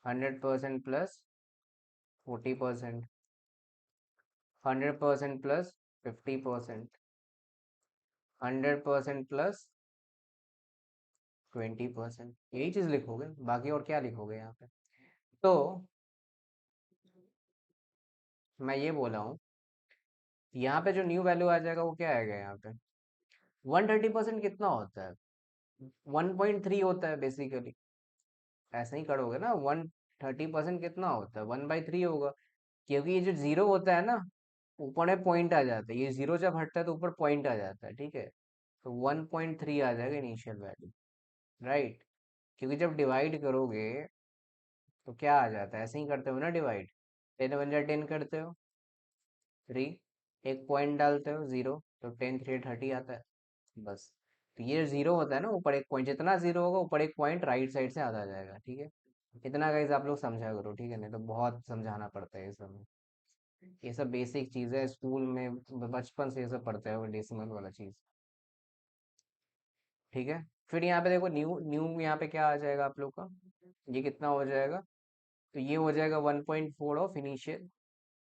100% प्लस 40%, 100% प्लस 50%, 100% प्लस 20%। यही चीज लिखोगे, बाकी और क्या लिखोगे यहाँ पे? तो मैं ये बोला हूँ, यहाँ पे जो न्यू वैल्यू आ जाएगा वो क्या आएगा यहाँ पे? 130% कितना होता है? 1.3 होता है बेसिकली। ऐसे ही करोगे ना, 130% कितना होता है? 1/3 होगा। क्योंकि ये जो जीरो होता है ना, ऊपर में पॉइंट आ जाता है, ये जीरो जब हटता है तो ऊपर पॉइंट आ जाता है, ठीक है? तो 1.3 आ जाएगा इनिशियल वैल्यू, राइट? क्योंकि जब डिवाइड करोगे तो क्या आ जाता है, ऐसे ही करते हो ना डिवाइड। 10 × 10 करते हो, 3, एक पॉइंट डालते हो, जीरो, तो 10×3 = 30 आता है, बस। तो ये जीरो होता है ना, ऊपर एक पॉइंट, जितना जीरो होगा ऊपर एक पॉइंट राइट साइड से आता जाएगा, ठीक है? इतना गाइस आप लोग समझा करो, ठीक है? नहीं तो बहुत समझाना पड़ता है ये सब। ये सब बेसिक चीज़ है, स्कूल में बचपन से ये सब पढ़ते हैं, वो डेसिमल वाला चीज़, ठीक है? फिर यहाँ पे देखो, न्यू न्यू यहाँ पे क्या आ जाएगा आप लोग का? ये कितना हो जाएगा? तो ये हो जाएगा 1.4 ऑफ इनिशियल।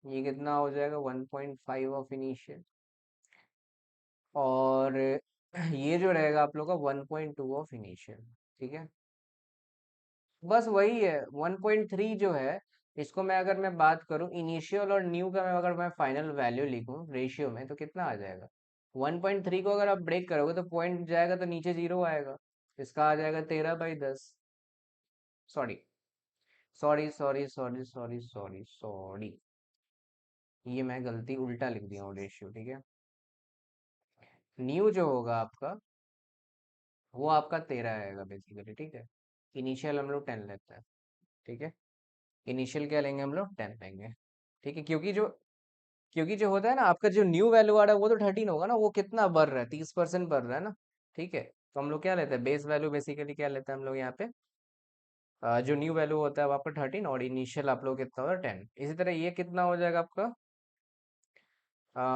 ये कितना हो जाएगा? 1.5 ऑफ इनिशियल। और ये जो रहेगा आप लोग का 1.2 ऑफ इनिशियल, ठीक है? बस वही है। 1.3 जो है, इसको मैं बात करूं इनिशियल और न्यू का, अगर मैं फाइनल वैल्यू लिखूं रेशियो में, तो कितना आ जाएगा? 1.3 को अगर आप ब्रेक करोगे तो पॉइंट जाएगा तो नीचे जीरो आएगा। इसका आ जाएगा 13/10। Sorry, sorry, sorry, sorry, sorry, sorry, sorry, ये मैं गलती उल्टा लिख दिया हूँ रेशियो, ठीक है? न्यू जो होगा आपका, वो आपका 13 आएगा बेसिकली, ठीक है? इनिशियल हम लोग 10 लेते हैं, ठीक है? इनिशियल क्या लेंगे हम लोग? 10 लेंगे, ठीक है? क्योंकि जो होता है ना आपका, जो न्यू वैल्यू आ रहा है वो तो 13 होगा ना, वो कितना बढ़ रहा है? 30% बढ़ रहा है ना, ठीक है? तो हम लोग क्या लेते हैं? बेस वैल्यू बेसिकली क्या लेते हैं हम लोग यहाँ पे? जो न्यू वैल्यू होता है वो आपका 13, और इनिशियल आप लोग कितना होता है? 10। इसी तरह ये कितना हो जाएगा आपका?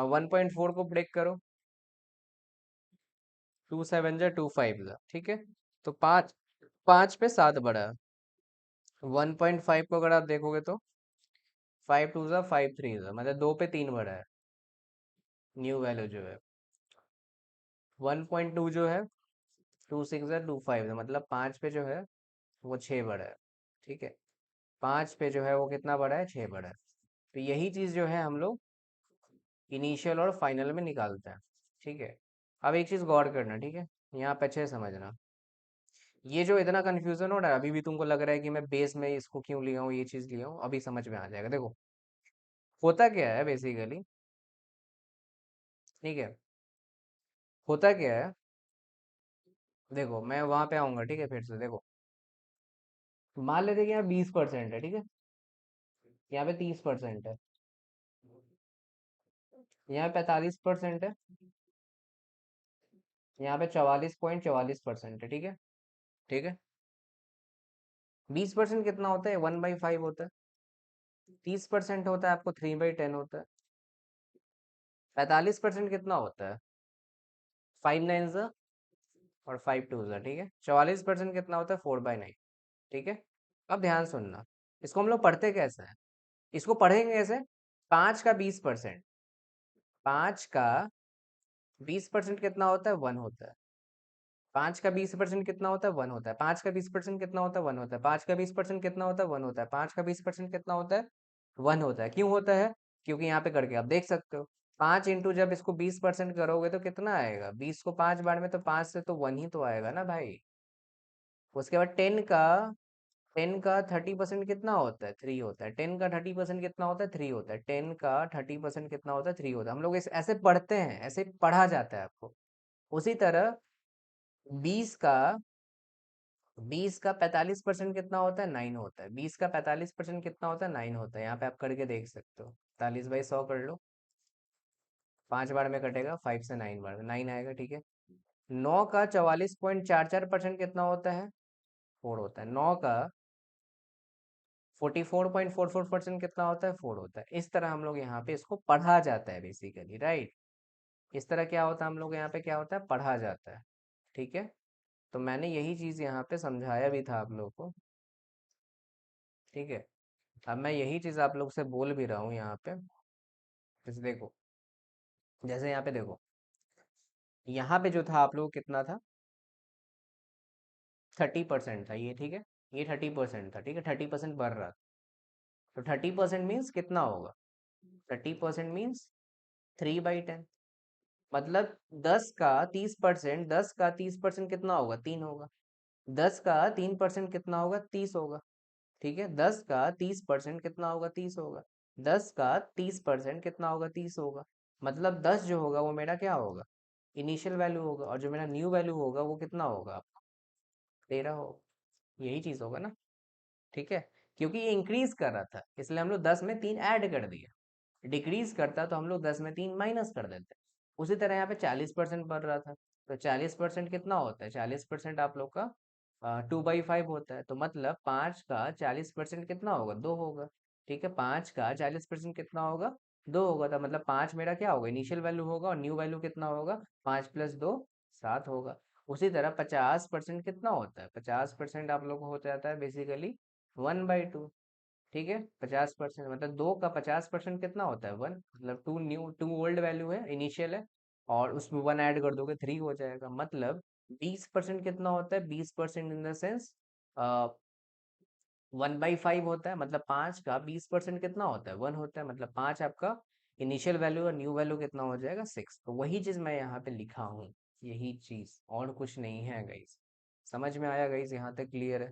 1.4 को ब्रेक करो, 2 7 जा 2 5 जा, ठीक है? तो पाँच, 5 पे 7 बढ़ा है। 1.5 को अगर आप देखोगे तो 5 2 जा 5 3 जा, मतलब 2 पे 3 बढ़ा है न्यू वैल्यू जो है। 1.2 जो है 2 6 जा 2 5 है, मतलब 5 पे जो है वो 6 बढ़ा है, ठीक है? 5 पे जो है वो कितना बढ़ा है? 6 बढ़ा है। तो यही चीज़ जो है हम लोग इनिशियल और फाइनल में निकालते हैं, ठीक है? अब एक चीज़ गौर करना, ठीक है? यहाँ पे अच्छे से समझना। ये जो इतना कन्फ्यूजन हो रहा है, अभी भी तुमको लग रहा है कि मैं बेस में इसको क्यों लिया हूँ, ये चीज़ लिया हूँ, अभी समझ में आ जाएगा। देखो, होता क्या है बेसिकली, ठीक है? होता क्या है, देखो मैं वहां पे आऊंगा, ठीक है? फिर से देखो, मान लेते हैं कि यहाँ 20% है, ठीक है? यहाँ पे 30% है, यहाँ 45% है, यहाँ पे 44.44% है, ठीक है? ठीक है? 20% कितना होता है? 1/5 होता है। 30% होता है आपको 3/10 होता है। 45% कितना होता है? 5 9 और 5 2, ठीक है? 44% कितना होता है? 4/9, ठीक है? अब ध्यान सुनना, इसको हम लोग पढ़ते कैसे हैं? इसको पढ़ेंगे कैसे? 5 का 20%, 5 का 20% कितना होता है? 1 होता है। 5 का 20% कितना होता है? 1 होता है। 5 का 20% कितना होता है? 1 होता है। 5 का 20% कितना होता है? 1 होता है। 5 का 20% कितना होता है? 1 होता है। क्यों होता है? क्योंकि यहाँ पे करके आप देख सकते हो, 5 इंटू जब इसको 20% करोगे तो कितना आएगा? 20 को 5 बार में तो 5 से तो 1 ही तो आएगा ना भाई। उसके बाद 10 का 30% कितना होता है? 3 होता है। 10 का 30% कितना होता है? 3 होता है। 10 का 30% कितना होता है? 3 होता है। हम लोग इस ऐसे पढ़ते हैं, ऐसे पढ़ा जाता है आपको। उसी तरह 20 का 45% कितना होता है? 9 होता है। 20 का 45% कितना होता है? 9 होता है। यहाँ पे आप करके देख सकते हो, 45/100 कर लो, 5 बार में कटेगा, 5 से 9 बार में 9 आएगा, ठीक है? 9 का 44.44% कितना होता है? 4 होता है। 9 का 44.44% कितना होता है? 4 होता है। इस तरह हम लोग यहाँ पे इसको पढ़ा जाता है बेसिकली, राइट? इस तरह क्या होता है, हम लोग यहाँ पे क्या होता है? पढ़ा जाता है, ठीक है? तो मैंने यही चीज़ यहाँ पे समझाया भी था आप लोग को, ठीक है। अब मैं यही चीज आप लोग से बोल भी रहा हूँ यहाँ पे। जैसे देखो, जैसे यहाँ पे देखो, यहाँ पे जो था आप लोग कितना था, 30% था ये, ठीक है। ये 30% था, ठीक है, 30% बढ़ रहा था। तो 30% मीन्स कितना होगा, 30% मीन्स 3/10। मतलब 10 का 30%, 10 का 30% कितना होगा, 3 होगा। 10 का 3% कितना होगा, 30 होगा। ठीक है, 10 का 30% कितना होगा, 30 होगा। 10 का 30% कितना होगा, 30 होगा। मतलब 10 जो होगा वो मेरा क्या होगा, इनिशियल वैल्यू होगा, और जो मेरा न्यू वैल्यू होगा वो कितना होगा, 13 होगा। यही चीज होगा ना। ठीक है, क्योंकि ये इंक्रीज कर रहा था इसलिए हम लोग 10 में 3 ऐड कर दिया। डिक्रीज करता तो हम लोग 10 में 3 माइनस कर देते। उसी तरह यहाँ पे 40% बढ़ रहा था, तो 40% कितना होता है, 40% आप लोग का 2/5 होता है। तो मतलब 5 का 40% कितना होगा, 2 होगा। ठीक है, 5 का 40% कितना होगा, 2 होगा। तो मतलब 5 मेरा क्या होगा, इनिशियल वैल्यू होगा, और न्यू वैल्यू कितना होगा, 5 + 2 7 होगा। उसी तरह 50% कितना होता है, 50% आप लोग को हो जाता है बेसिकली 1/2। ठीक है, 50% मतलब 2 का 50% कितना होता है, 1। मतलब टू ओल्ड वैल्यू है, इनिशियल है, और उसमें 1 ऐड कर दोगे 3 हो जाएगा। मतलब 20% कितना होता है, 20% इन द सेंस 1/5 होता है। मतलब 5 का 20% कितना होता है, 1 होता है। मतलब 5 आपका इनिशियल वैल्यू और न्यू वैल्यू कितना हो जाएगा, 6। तो वही चीज मैं यहाँ पे लिखा हूँ, यही चीज, और कुछ नहीं है गाइस। समझ में आया गाइस, यहाँ तक क्लियर है।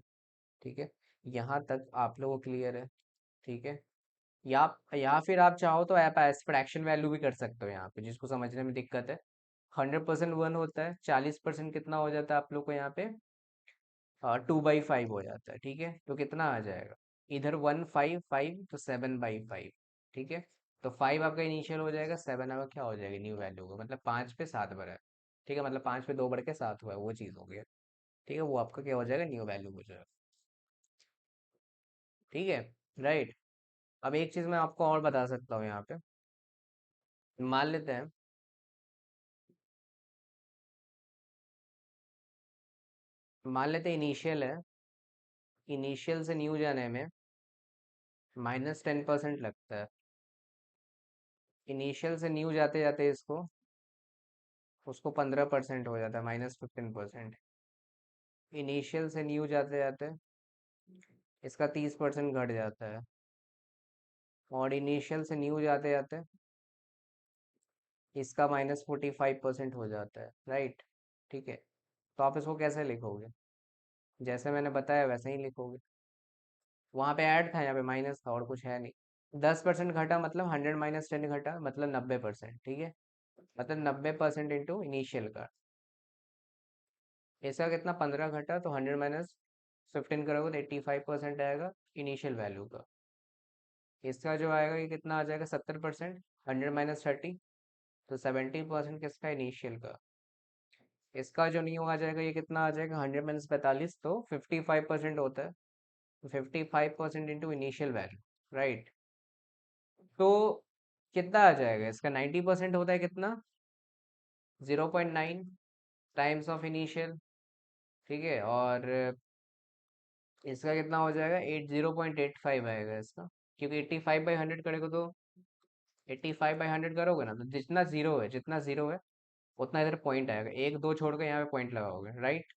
ठीक है, यहाँ तक आप लोगों को क्लियर है। ठीक है, या फिर आप चाहो तो आप फ्रैक्शन वैल्यू भी कर सकते हो यहाँ पे, जिसको समझने में दिक्कत है। 100% 1 होता है, 40% कितना हो जाता है आप लोग को यहाँ पे, 2/5 हो जाता है। ठीक है, तो कितना आ जाएगा, इधर 1 5 5 तो 7/5। ठीक है, तो 5 आपका इनिशियल हो जाएगा, 7 आपका क्या हो जाएगा, न्यू वैल्यू होगा। मतलब 5 पे 7 बढ़ा है। ठीक है, मतलब 5 पे 2 बढ़ के 7 हुआ है, वो चीज़ हो गया। ठीक है, वो आपका क्या हो जाएगा, न्यू वैल्यू हो जाएगा। ठीक है, राइट। अब एक चीज़ मैं आपको और बता सकता हूँ यहाँ पे। मान लेते हैं, इनिशियल है, इनिशियल से न्यू जाने में -10% लगता है। इनिशियल से न्यू जाते जाते इसको, उसको 15% हो जाता है, -15%। इनिशियल से न्यू जाते जाते इसका 30% घट जाता है। और इनिशियल से न्यू जाते जाते इसका -45% हो जाता है, राइट। ठीक है, तो आप इसको कैसे लिखोगे, जैसे मैंने बताया वैसे ही लिखोगे। वहाँ पे ऐड था, यहाँ पे माइनस था, और कुछ है नहीं। 10% घटा मतलब 100 - 10 घटा मतलब 90%। ठीक है, मतलब 90% इंटू इनिशियल का। इसका कितना, 15 घटा, तो 100 - 15 करोगे तो 85% आएगा इनिशियल वैल्यू का। इसका जो आएगा ये कितना आ जाएगा, 70%। 100 - 30 तो 70% किसका, इनिशियल का। इसका जो न्यू आ जाएगा ये कितना आ जाएगा, 100 - 45 तो 55% होता है। तो 55% इंटू इनिशियल वैल्यू, राइट। तो कितना आ जाएगा इसका, 90% होता है कितना, 0.9 टाइम्स ऑफ इनिशियल। ठीक है, और इसका कितना हो जाएगा, 0.85 आएगा इसका। क्योंकि 85/100 करेगा तो 85/100 करोगे ना, तो जितना जीरो है उतना इधर पॉइंट आएगा, एक दो छोड़ के यहाँ पे पॉइंट लगाओगे, राइट।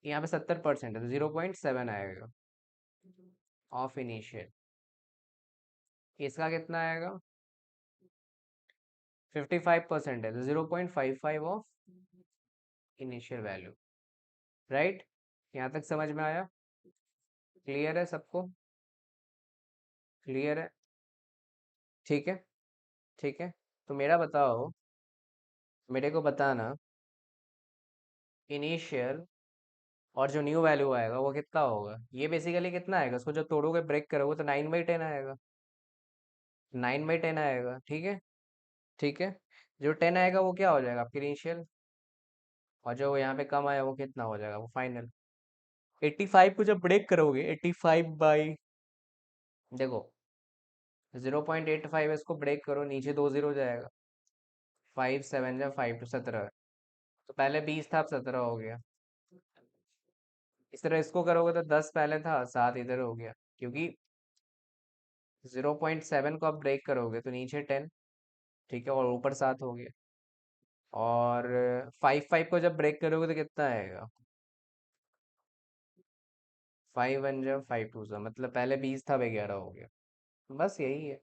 यहाँ पे 70% है तो 0.7 आएगा ऑफ इनिशियल। इसका कितना आएगा, 55% है तो 0.55 ऑफ इनिशियल वैल्यू, राइट। यहाँ तक समझ में आया, क्लियर है सबको, क्लियर है। ठीक है, ठीक है। तो मेरा बताओ, मेरे को बताना, इनिशियल और जो न्यू वैल्यू आएगा वो कितना होगा। ये बेसिकली कितना आएगा, उसको जब तोड़ोगे ब्रेक करोगे तो 9/10 आएगा, 9/10 आएगा। ठीक है, ठीक है। जो 10 आएगा वो क्या हो जाएगा, आपकी इनिशियल। और जो यहाँ पे कम आया वो कितना हो जाएगा, वो फाइनल। 85 को जब ब्रेक करोगे, 85 बाई, देखो 0.85 इसको ब्रेक करो, नीचे 2 जीरो जाएगा। 5 7 जा 5 तो 17। तो पहले 20 था, अब 17 हो गया। इस तरह इसको करोगे तो 10 पहले था, 7 इधर हो गया, क्योंकि 0.7 को आप ब्रेक करोगे तो नीचे 10, ठीक है, और ऊपर 7 हो गया। और 5 को जब ब्रेक करोगे तो कितना आएगा? 5 1 जा 5 2 जा, मतलब पहले 20 था, अब 11 हो गया। बस यही है।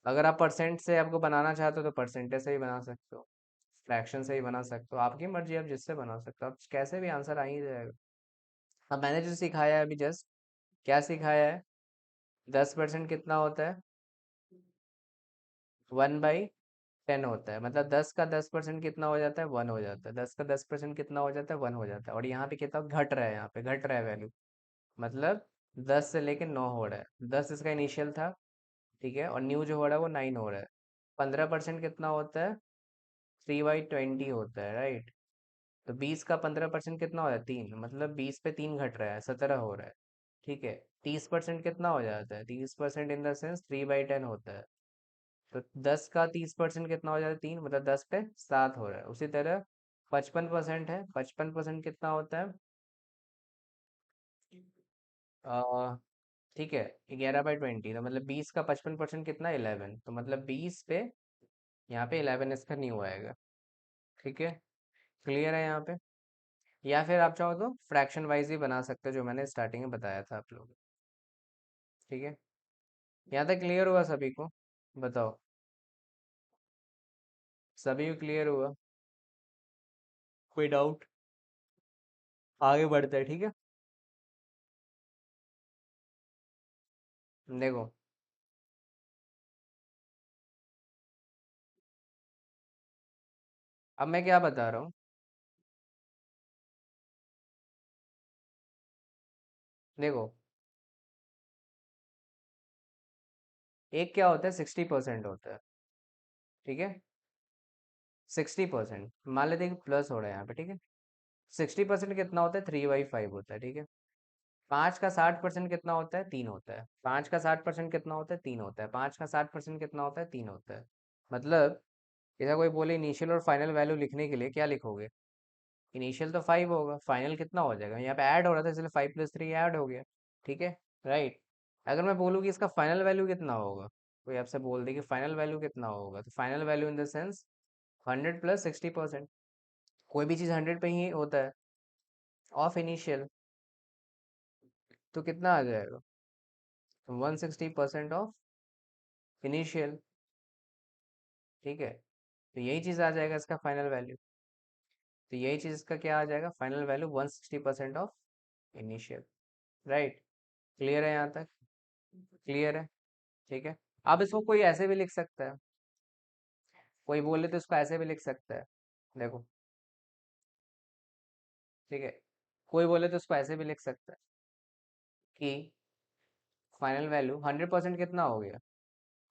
अगर आप परसेंट से आपको बनाना चाहते हो तो परसेंटेज से ही बना सकते हो, फ्रैक्शन से ही बना सकते हो, आपकी मर्जी, आप जिससे बना सकते हो, आप कैसे भी आंसर आ ही जाएगा। अब मैंने जो सिखाया है अभी जस्ट, क्या सिखाया है? 10% कितना होता है? 1/10 होता है, मतलब 10 का 10% कितना हो जाता है? 1 हो जाता है। 10 का 10% कितना हो जाता है? 1 हो जाता है। और यहाँ पे कितना घट रहा है? यहाँ पे घट रहा है वैल्यू, मतलब 10 से लेके 9 हो रहा है। 10 इसका इनिशियल था, ठीक है, और न्यू जो हो रहा है वो 9 हो रहा है। 15% कितना होता है? 3/20 होता है, राइट। तो 20 का 15% कितना हो जाता है? 3, मतलब 20 पे 3 घट रहा है, 17 हो रहा है, ठीक है। 30% कितना हो जाता है? 30% इन द सेंस 3/10 होता है। तो 10 का 30% कितना हो जाता है? 3, मतलब 10 पे 7 हो रहा है। उसी तरह 55% है, 55% कितना होता है? आ, ठीक है, 11/20, तो मतलब 20 का 55% कितना? 11, तो मतलब 20 पे, यहाँ पे 11 इसका न्यू आएगा, ठीक है। क्लियर है यहाँ पे? या फिर आप चाहो तो फ्रैक्शन वाइज ही बना सकते हो, जो मैंने स्टार्टिंग में बताया था आप लोगों को, ठीक है। यहाँ तक क्लियर हुआ सभी को? बताओ, सभी को क्लियर हुआ? कोई डाउट? आगे बढ़ते हैं, ठीक है। देखो, अब मैं क्या बता रहा हूँ, देखो, एक क्या होता है? 60% होता है, ठीक है। 60%, मान लेते हैं कि प्लस हो रहा है यहाँ पे, ठीक है। 60% कितना होता है? 3/5 होता है, ठीक है। 5 का 60% कितना होता है? 3 होता है। 5 का 60% कितना होता है? 3 होता है। 5 का 60% कितना होता है? 3 होता है। मतलब ऐसा कोई बोले इनिशियल और फाइनल वैल्यू लिखने के लिए क्या लिखोगे? इनिशियल तो 5 होगा, फाइनल कितना हो जाएगा? यहाँ पे ऐड हो रहा था, इसलिए 5 + 3 ऐड हो गया, ठीक है, राइट। अगर मैं बोलूँ कि इसका फाइनल वैल्यू कितना होगा, कोई आपसे बोल दे कि फाइनल वैल्यू कितना होगा, तो final value in the sense 100 + 60%। कोई भी चीज़ 100 पे ही होता है, ऑफ इनिशियल, तो कितना आ जाएगा? 160% ऑफ इनिशियल, ठीक है। तो यही चीज़ आ जाएगा इसका फाइनल वैल्यू। तो यही चीज़ इसका क्या आ जाएगा? Final value 160% of initial, right. Clear है यहाँ तक? क्लियर है, ठीक है। अब इसको कोई ऐसे भी लिख सकता है, कोई बोले तो इसको ऐसे भी लिख सकता है, देखो, ठीक है। कोई बोले तो इसको ऐसे भी लिख सकता है कि फाइनल वैल्यू 100% कितना हो गया?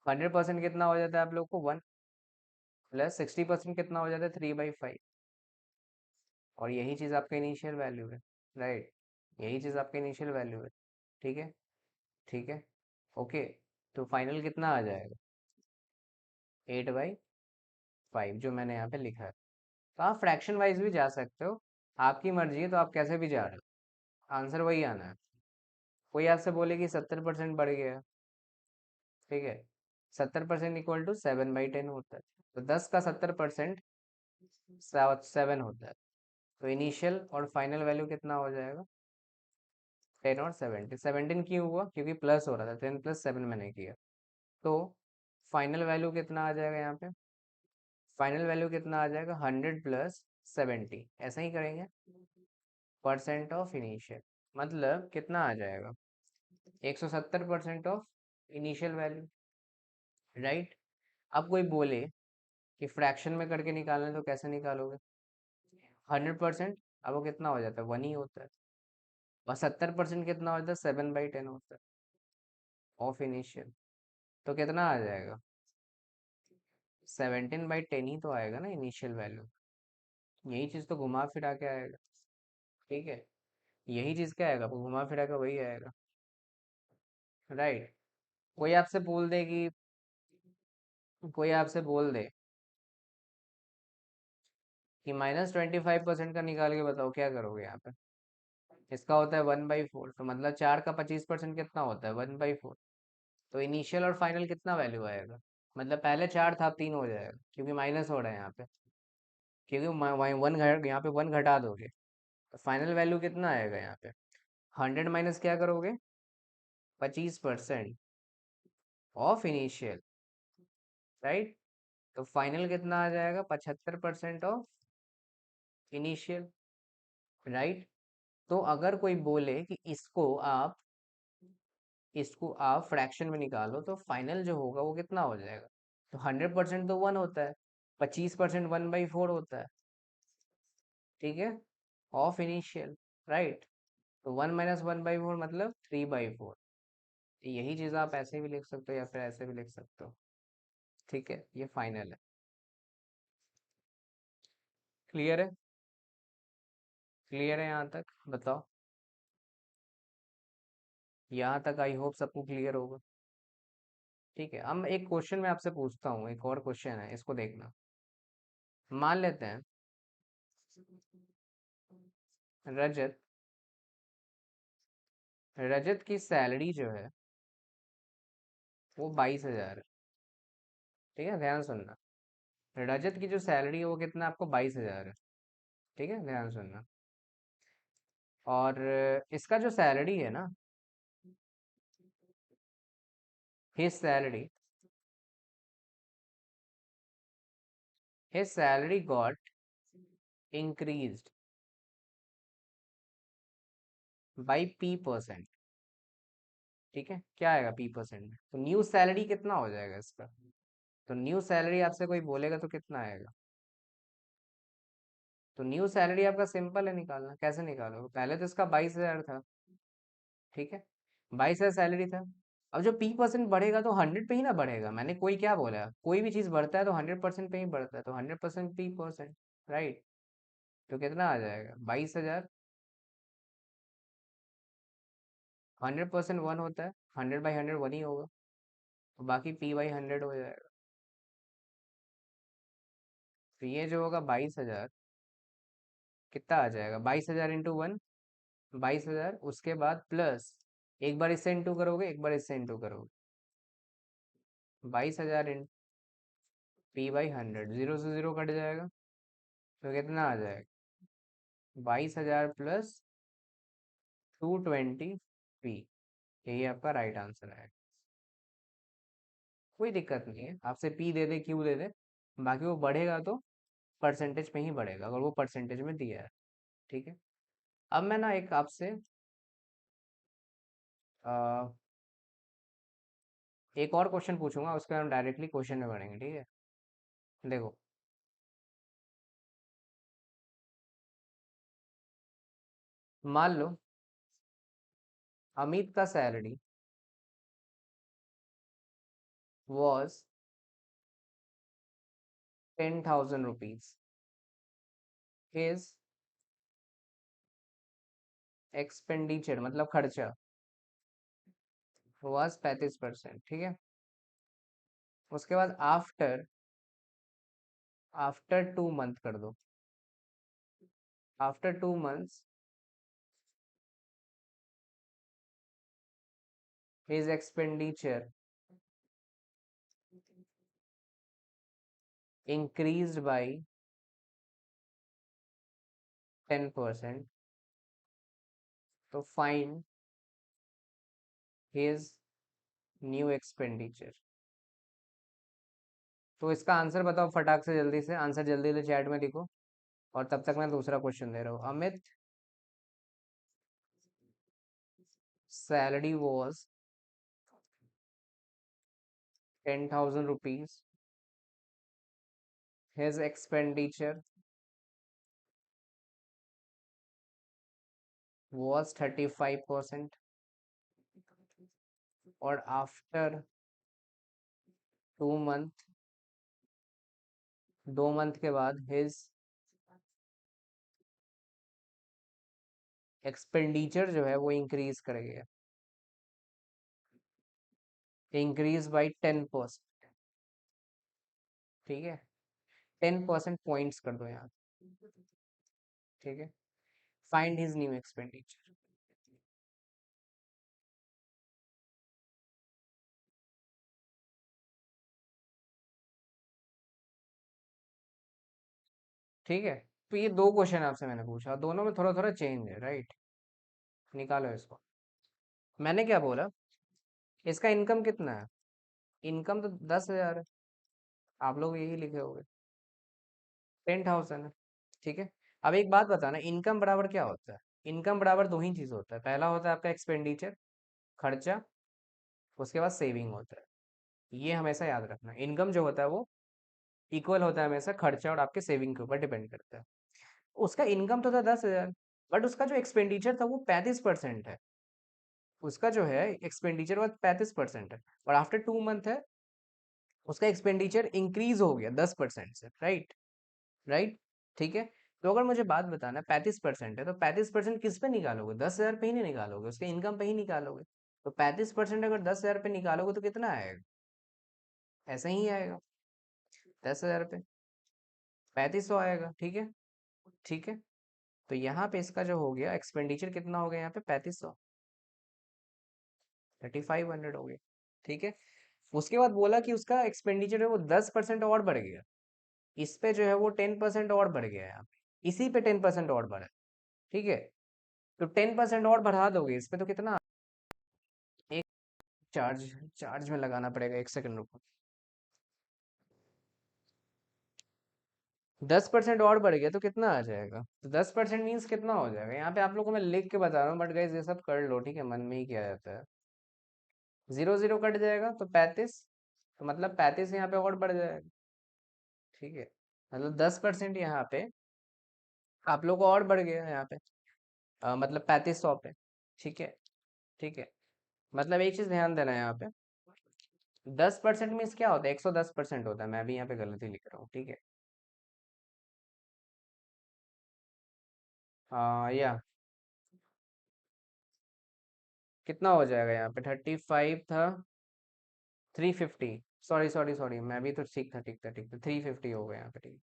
100% कितना हो जाता है आप लोग को? 1, प्लस 60% कितना हो जाता है? 3/5। और यही चीज़ आपका इनिशियल वैल्यू है, राइट। यही चीज़ आपका इनिशियल वैल्यू है, ठीक है, ठीक है, ओके। तो फाइनल कितना आ जाएगा? 8/5, जो मैंने यहाँ पे लिखा है। तो आप फ्रैक्शन वाइज भी जा सकते हो, आपकी मर्जी है, तो आप कैसे भी जा रहे हो, आंसर वही आना है। कोई आपसे बोले कि 70% बढ़ गया है, ठीक है, 70% इक्वल टू 7/10 होता है। तो 10 का 70% 7 होता है। तो इनिशियल और फाइनल वैल्यू कितना हो जाएगा? 10 और 17। 17 क्यों हुआ? क्योंकि प्लस हो रहा था, 10 + 7 मैंने किया। तो फाइनल वैल्यू कितना आ जाएगा यहाँ पे? फाइनल वैल्यू कितना आ जाएगा? 100 + 70, ऐसा ही करेंगे, परसेंट ऑफ इनिशियल, मतलब कितना आ जाएगा? 170% ऑफ इनिशियल वैल्यू, राइट। अब कोई बोले कि फ्रैक्शन में करके निकालना है, तो कैसे निकालोगे? 100%, अब वो कितना हो जाता है? 1 ही होता है। और 70% कितना होता है? 7/10 होता है ऑफ इनिशियल। तो कितना आ जाएगा? 17/10 ही तो आएगा ना इनिशियल वैल्यू। यही चीज़ तो घुमा फिरा के आएगा, ठीक है। यही चीज़ क्या आएगा? वो घुमा फिरा के वही आएगा, राइट। कोई आपसे बोल दे कि, कोई आपसे बोल दे कि -25% का निकाल के बताओ, क्या करोगे यहाँ पे? इसका होता है 1/4, तो मतलब 4 का 25% कितना होता है? 1/4। तो इनिशियल और फाइनल कितना वैल्यू आएगा? मतलब पहले 4 था, अब 3 हो जाएगा, क्योंकि माइनस हो रहा है यहाँ पे, क्योंकि वन घट यहाँ पे 1 घटा दोगे, तो फाइनल वैल्यू कितना आएगा यहाँ पे? 100 माइनस क्या करोगे? 25% ऑफ इनिशियल, राइट? तो फाइनल कितना आ जाएगा? 75% ऑफ इनिशियल, राइट? तो अगर कोई बोले कि इसको आप फ्रैक्शन में निकालो, तो फाइनल जो होगा वो कितना हो जाएगा? तो 100% तो 1 होता है, 25% 1/4 होता है, ठीक है, ऑफ इनिशियल, राइट? तो 1 - 1/4 मतलब 3/4। यही चीज़ आप ऐसे भी लिख सकते हो या फिर ऐसे भी लिख सकते हो, ठीक है? ये फाइनल है। क्लियर है? क्लियर है यहाँ तक? बताओ। यहाँ तक आई होप सबको क्लियर होगा। ठीक है, अब एक क्वेश्चन मैं आपसे पूछता हूँ, एक और क्वेश्चन है, इसको देखना। मान लेते हैं रजत रजत की सैलरी जो है वो 22,000 है। ठीक है, ध्यान सुनना। रजत की जो सैलरी है वो कितना? आपको 22,000 है। ठीक है, ध्यान सुनना। और इसका जो सैलरी है ना, his salary his salary got increased by P%। ठीक है, क्या आएगा P% में? तो न्यू सैलरी कितना हो जाएगा इसका? तो न्यू सैलरी आपसे कोई बोलेगा तो कितना आएगा? तो न्यू सैलरी आपका सिंपल है निकालना। कैसे निकालोगे? पहले तो इसका 22,000 था, ठीक है, 22,000 सैलरी था। अब जो P% बढ़ेगा तो 100 पे ही ना बढ़ेगा। मैंने कोई क्या बोला? कोई भी चीज बढ़ता है तो 100% पे ही बढ़ता है, तो 100% P%, राइट? तो कितना आ जाएगा? 22,000। 100% 1 होता है, 100/100 1 ही होगा, तो बाकी P/100 हो जाएगा। तो ये जो होगा 22,000, कितना आ जाएगा? 22,000 इंटू 1, 22,000, उसके बाद प्लस, एक बार इससे इंटू करोगे, एक बार इससे इंटू करोगे, 22,000 इन P/100, जीरो से जीरो कट जाएगा, तो कितना आ जाएगा? 22,000 प्लस 220 P। यही आपका राइट आंसर है। कोई दिक्कत नहीं है, आपसे P दे दे, Q दे दे, बाकी वो बढ़ेगा तो परसेंटेज में ही बढ़ेगा, अगर वो परसेंटेज में दिया है। ठीक है, अब मैं ना एक आपसे अ, एक और क्वेश्चन पूछूंगा, उसके बाद हम डायरेक्टली क्वेश्चन में बढ़ेंगे, ठीक है? देखो, मान लो अमित का salary was 10,000 rupees, his expenditure मतलब खर्चा वॉज 35%, ठीक है? उसके बाद आफ्टर आफ्टर 2 मंथ कर दो। After 2 months his expenditure increased by 10%, तो फाइंड हिज न्यू एक्सपेंडिचर। तो इसका आंसर बताओ फटाक से, जल्दी से आंसर जल्दी से चैट में लिखो, और तब तक मैं दूसरा क्वेश्चन दे रहा हूँ। Amit salary was 10,000 rupees, his expenditure was 35%, और आफ्टर 2 मंथ, 2 मंथ के बाद हिज एक्सपेंडिचर जो है वो इंक्रीज कर गया, इंक्रीज बाई 10%। ठीक है, 10% पॉइंट्स कर दो यहाँ, ठीक है? Find his new expenditure. ठीक है। तो ये दो क्वेश्चन आपसे मैंने पूछा, दोनों में थोड़ा थोड़ा चेंज है, राइट। निकालो इसको। मैंने क्या बोला, इसका इनकम कितना है? इनकम तो 10,000 है। आप लोग यही लिखे होगे, 10,000 है। ठीक है। अब एक बात बताना, इनकम बराबर क्या होता है? इनकम बराबर दो ही चीज होता है। पहला होता है आपका एक्सपेंडिचर, खर्चा। उसके बाद सेविंग होता है। ये हमेशा याद रखना, इनकम जो होता है वो इक्वल होता है हमेशा खर्चा और आपके सेविंग के ऊपर डिपेंड करता है। उसका इनकम तो था 10,000, बट उसका जो एक्सपेंडिचर था वो 35% है। उसका जो है एक्सपेंडिचर वो 35% है। और आफ्टर 2 मंथ है, उसका एक्सपेंडिचर इंक्रीज हो गया 10% से, राइट। राइट। ठीक है। तो अगर मुझे बात बताना 35% है, तो 35% किस पे निकालोगे? 10,000 पे ही नहीं निकालोगे, उसके इनकम पे ही निकालोगे। तो 35% अगर 10,000 पे निकालोगे तो कितना आएगा? ऐसा ही आएगा, 10,000 पे 3500 आएगा। ठीक है। ठीक है। तो यहाँ पे इसका जो हो गया एक्सपेंडिचर कितना हो गया यहाँ पे? 3500, 3500 हो गया। ठीक है। उसके बाद बोला कि उसका एक्सपेंडिचर है वो 10% और बढ़ गया। इस पे जो है वो 10% और बढ़ गया है यहाँ पे, इसी पे 10% और बढ़ा है। ठीक है। तो 10% और बढ़ा दोगे इस पे तो कितना? एक चार्ज चार्ज में लगाना पड़ेगा, 1 सेकंड रुको। 10% और बढ़ गया तो कितना आ जाएगा? तो 10% मीन्स कितना हो जाएगा? यहाँ पे आप लोगों को मैं लिख के बता रहा हूँ, बट गाइस ये सब कर लो, ठीक है, मन में ही किया जाता है। जीरो जीरो कट जाएगा तो 35, तो मतलब 35 यहाँ पे और बढ़ जाएगा। ठीक है। मतलब 10% यहाँ पे आप लोग को और बढ़ गया यहाँ पे, मतलब 3500 पे। ठीक है। ठीक है। मतलब एक चीज ध्यान देना है यहाँ पे, 10% मीन्स क्या होता है? 110% होता है। मैं भी यहाँ पे गलती लिख रहा हूँ, ठीक है। या कितना हो जाएगा यहाँ पे? 35 था, 350। सॉरी सॉरी सॉरी, मैं भी तो ठीक था, ठीक था, ठीक था, 350 हो गया यहाँ पे। ठीक,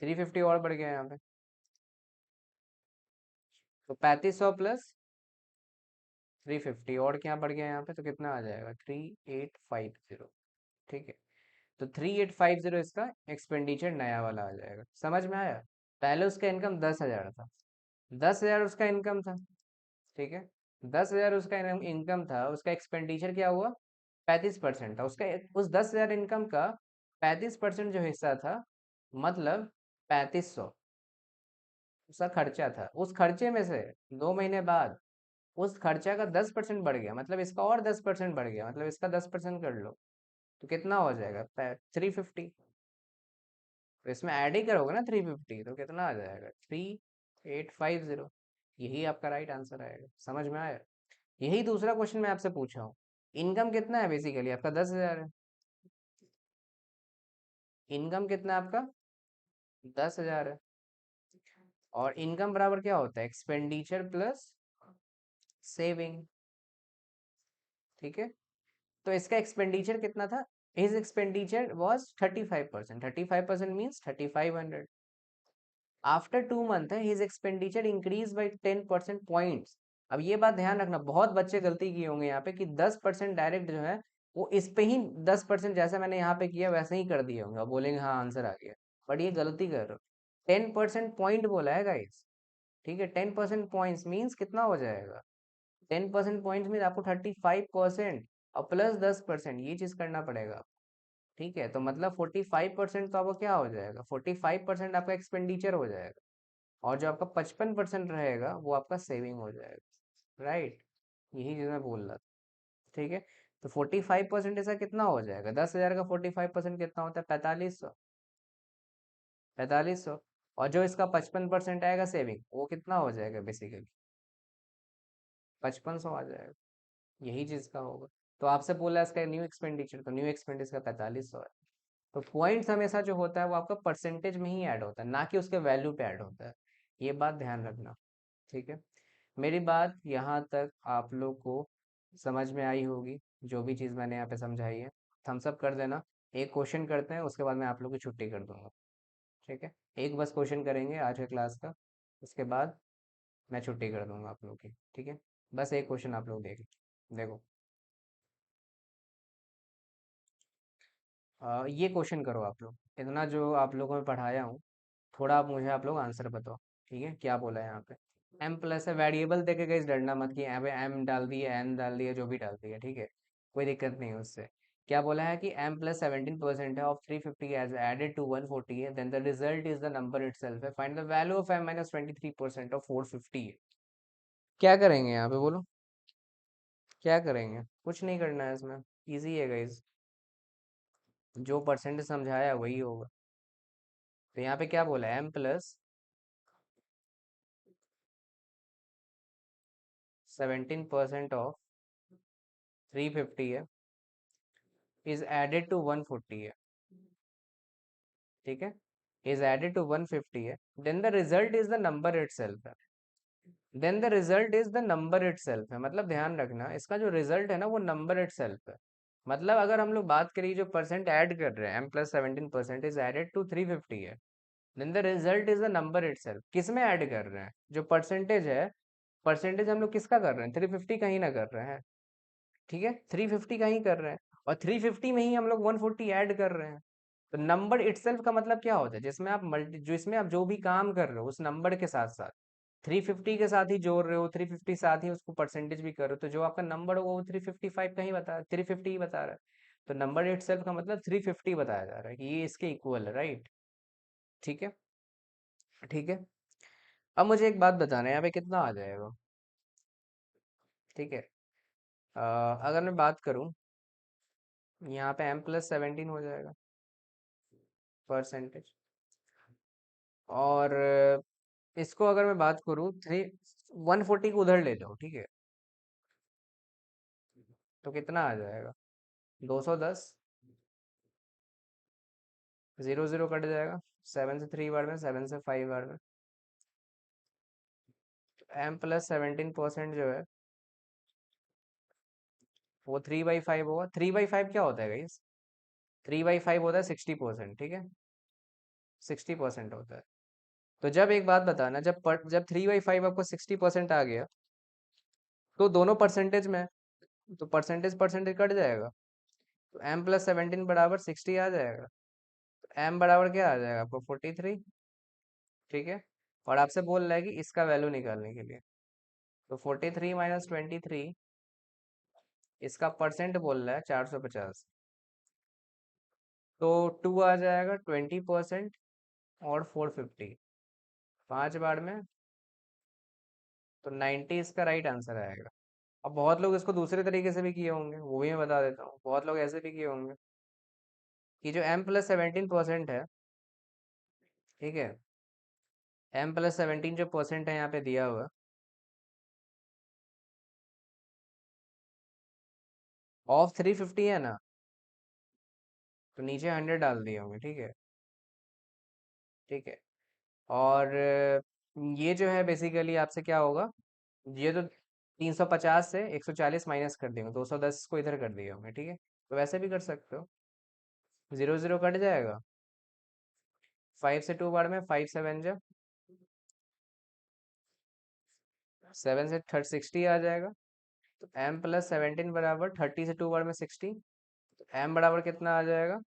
350 और बढ़ गया यहाँ पे। तो 3500 प्लस 350 और क्या बढ़ गया यहाँ पे? तो कितना आ जाएगा? 3850। ठीक है। तो 3850 इसका एक्सपेंडिचर नया वाला आ जाएगा। समझ में आया? पहले उसका इनकम 10,000 था, 10,000 उसका इनकम था। ठीक है। 10,000 उसका इनकम था, उसका एक्सपेंडिचर क्या हुआ? 35% था उसका। उस 10,000 इनकम का 35% जो हिस्सा था, मतलब 3500 उसका खर्चा था। उस खर्चे में से 2 महीने बाद उस खर्चा का 10% बढ़ गया, मतलब इसका और 10% बढ़ गया, मतलब इसका 10% कर लो तो कितना हो जाएगा? 350। तो इसमें ऐड ही करोगे ना 350, तो कितना आ जाएगा? 3850। यही आपका राइट आंसर आएगा। समझ में आया? यही दूसरा क्वेश्चन मैं आपसे पूछा हूँ। इनकम कितना है? बेसिकली आपका 10,000 है। इनकम कितना है आपका? 10,000 है। और इनकम बराबर क्या होता है? Expenditure plus saving. ठीक है। तो इसका एक्सपेंडिचर कितना था? His expenditure was 35%। 35% means 3500। After 2 month है, his expenditure increase by 10% points. अब ये बात ध्यान रखना, बहुत बच्चे गलती किए होंगे यहाँ पे कि 10% डायरेक्ट जो है वो इस पे ही 10% जैसा मैंने यहाँ पे किया वैसे ही कर दिए होंगे और बोलेंगे हाँ आंसर आ गया। बट ये गलती कर रहे हो। 10% पॉइंट बोला है गाइस। ठीक है। 10% पॉइंट्स मीन्स कितना हो जाएगा? 10% पॉइंट्स मीन्स आपको 35% और प्लस 10% ये चीज करना पड़ेगा। ठीक है। तो मतलब 45% तो आपका क्या हो जाएगा? 45% आपका एक्सपेंडिचर हो जाएगा, और जो आपका 55% रहेगा वो आपका सेविंग हो जाएगा, राइट। यही चीज मैं बोल रहा था। ठीक है। तो 45% ऐसा कितना हो जाएगा? 10,000 का 45% कितना होता है? 4500। 4500। और जो इसका 55% आएगा सेविंग, वो कितना हो जाएगा? बेसिकली 5500 आ जाएगा। यही चीज का होगा। तो आपसे बोला इसका न्यू एक्सपेंडिचर, तो न्यू एक्सपेंडिचर का 4500 है। तो पॉइंट्स हमेशा जो होता है वो आपका परसेंटेज में ही ऐड होता है, ना कि उसके वैल्यू पे ऐड होता है। ये बात ध्यान रखना। ठीक है। मेरी बात यहाँ तक आप लोग को समझ में आई होगी, जो भी चीज़ मैंने यहाँ पे समझाई है। थम्स अप कर देना। एक क्वेश्चन करते हैं, उसके बाद मैं आप लोग की छुट्टी कर दूंगा। ठीक है। एक बस क्वेश्चन करेंगे आज के क्लास का, उसके बाद मैं छुट्टी कर दूंगा आप लोग की। ठीक है। बस एक क्वेश्चन आप लोग देख देखो। ये क्वेश्चन करो आप लोग। इतना जो आप लोगों में पढ़ाया हूँ, थोड़ा आप मुझे आप लोग आंसर बताओ। ठीक है, क्या बोला है यहाँ पे? एम प्लस है, वेरिएबल देके गई डरना मत कि यहाँ पे एम डाल दिए, एन डाल दिए, जो भी डाल दिया, ठीक है, कोई दिक्कत नहीं है उससे। क्या बोला है कि एम प्लस 17% है ऑफ 350 एज एडेड टू 140 है, then the result is the number itself है, find the value of M minus 23% of 450 है। क्या करेंगे यहाँ पे बोलो? क्या करेंगे? कुछ नहीं करना है इसमें, इजी है गाइज, जो परसेंटेज समझाया वही होगा। तो यहाँ पे क्या बोला है? एम प्लस 17% ऑफ 350 है इज एडेड टू 140 है, ठीक है, इज एडेड टू 150 है, then the result is the number itself है। Then the result is the number itself है, मतलब ध्यान रखना इसका जो रिजल्ट है ना वो नंबर इटसेल्फ है। मतलब अगर हम लोग बात करें जो परसेंट ऐड कर रहे हैं, M plus 17% is added to 350 है, then the result is the number itself. किस में ऐड कर रहे हैं? जो परसेंटेज है, परसेंटेज हम लोग किसका कर रहे हैं? 350 का ही ना कर रहे हैं, ठीक है, 350 का ही कर रहे हैं, और 350 में ही हम लोग 140 ऐड कर रहे हैं। तो नंबर इटसेल्फ का मतलब क्या होता है? जिसमें आप मल्टी जो इसमें आप जो भी काम कर रहे हो उस नंबर के साथ साथ 350 के साथ ही जोड़ रहे हो, 350 साथ ही उसको परसेंटेज भी कर रहे हो, तो जो आपका नंबर होगा वो 355 का ही बता 350 ही बता रहा है। तो नंबर इटसेल्फ का मतलब 350 बताया जा रहा है कि ये इसके इक्वल है, राइट? ठीक है, ठीक है। अब मुझे एक बात बताना है, यहाँ पे कितना आ जाएगा? ठीक है, अगर मैं बात करूँ, यहाँ पे एम प्लस 17 हो जाएगा परसेंटेज, और इसको अगर मैं बात करूँ 140 को उधर ले जाओ, ठीक है, तो कितना आ जाएगा? 210, जीरो जीरो कट जाएगा, 7 से 3 बार में, 7 से 5 बार में, एम प्लस 17% जो है वो 3/5 होगा। 3/5 क्या होता है गाइस? 3/5 होता है 60%, ठीक है, 60% होता है। तो जब एक बात बताना, जब 3/5 आपको 60% आ गया, तो दोनों परसेंटेज में, तो परसेंटेज परसेंटेज कट जाएगा, तो एम प्लस 17 बराबर 60 आ जाएगा। तो एम बराबर क्या आ जाएगा आपको? 43, ठीक है, और आपसे बोल रहा है कि इसका वैल्यू निकालने के लिए, तो 43 माइनस 23, इसका परसेंट बोल रहा है 450, तो 2 आ जाएगा 20%, और 450 5 बार में, तो 90 इसका राइट आंसर आएगा। अब बहुत लोग इसको दूसरे तरीके से भी किए होंगे, वो भी मैं बता देता हूँ, बहुत लोग ऐसे भी किए होंगे कि जो एम प्लस 17% है, ठीक है, एम प्लस 17 जो परसेंट है यहाँ पे दिया हुआ, ऑफ 350 है ना, तो नीचे 100 डाल दिए होंगे, ठीक है, ठीक है, और ये जो है बेसिकली आपसे क्या होगा, ये तो 350 से 140 माइनस कर देंगे, 210 को इधर कर दिए होंगे, ठीक है, तो वैसे भी कर सकते हो, जीरो जीरो कट जाएगा, 5 से 2 बार में, 5 7 जा, 7 से 60 आ जाएगा, तो एम प्लस 17 बराबर 30 से 2 बार में 60, तो एम बराबर कितना आ जाएगा?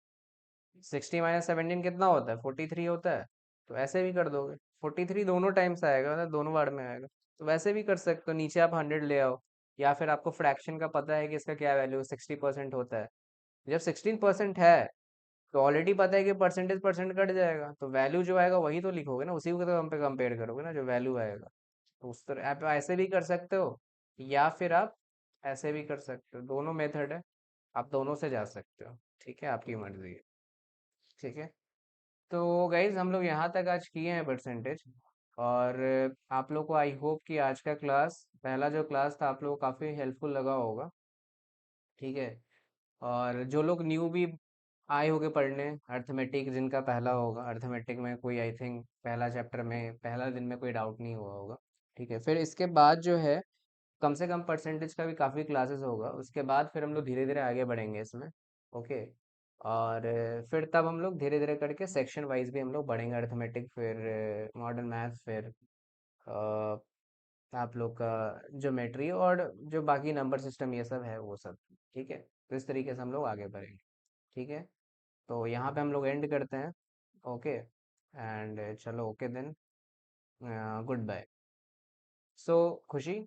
60 माइनस 17 कितना होता है? 43 होता है, तो ऐसे भी कर दोगे, 43 दोनों टाइम्स आएगा, मतलब दोनों बार में आएगा, तो वैसे भी कर सकते हो, नीचे आप 100 ले आओ, या फिर आपको फ्रैक्शन का पता है कि इसका क्या वैल्यू 60% होता है, जब 16% है तो ऑलरेडी पता है कि परसेंटेज परसेंट कट जाएगा, तो वैल्यू जो आएगा वही तो लिखोगे ना, उसी को तो हम पे कंपेयर करोगे ना, जो वैल्यू आएगा। तो उस तरह आप ऐसे भी कर सकते हो, या फिर आप ऐसे भी कर सकते हो, दोनों मेथड है, आप दोनों से जा सकते हो, ठीक है, आपकी मर्जी है, ठीक है। तो गाइज हम लोग यहाँ तक आज किए हैं परसेंटेज, और आप लोग को आई होप कि आज का क्लास, पहला जो क्लास था, आप लोग को काफ़ी हेल्पफुल लगा होगा, ठीक है। और जो लोग न्यू भी आए होंगे पढ़ने, अर्थमेटिक जिनका पहला होगा, अर्थमेटिक में कोई आई थिंक पहला चैप्टर में पहला दिन में कोई डाउट नहीं हुआ होगा, ठीक है, फिर इसके बाद जो है कम से कम परसेंटेज का भी काफ़ी क्लासेस होगा, उसके बाद फिर हम लोग धीरे धीरे आगे बढ़ेंगे इसमें, ओके। और फिर तब हम लोग धीरे धीरे करके सेक्शन वाइज भी हम लोग बढ़ेंगे, अर्थमेटिक, फिर मॉडर्न मैथ्स, फिर अ, आप लोग का ज्योमेट्री, और जो बाकी नंबर सिस्टम ये सब है वो सब, ठीक है, तो इस तरीके से हम लोग आगे बढ़ेंगे, ठीक है। तो यहाँ पे हम लोग एंड करते हैं। ओके, एंड चलो, ओके देन, गुड बाय। सो खुशी,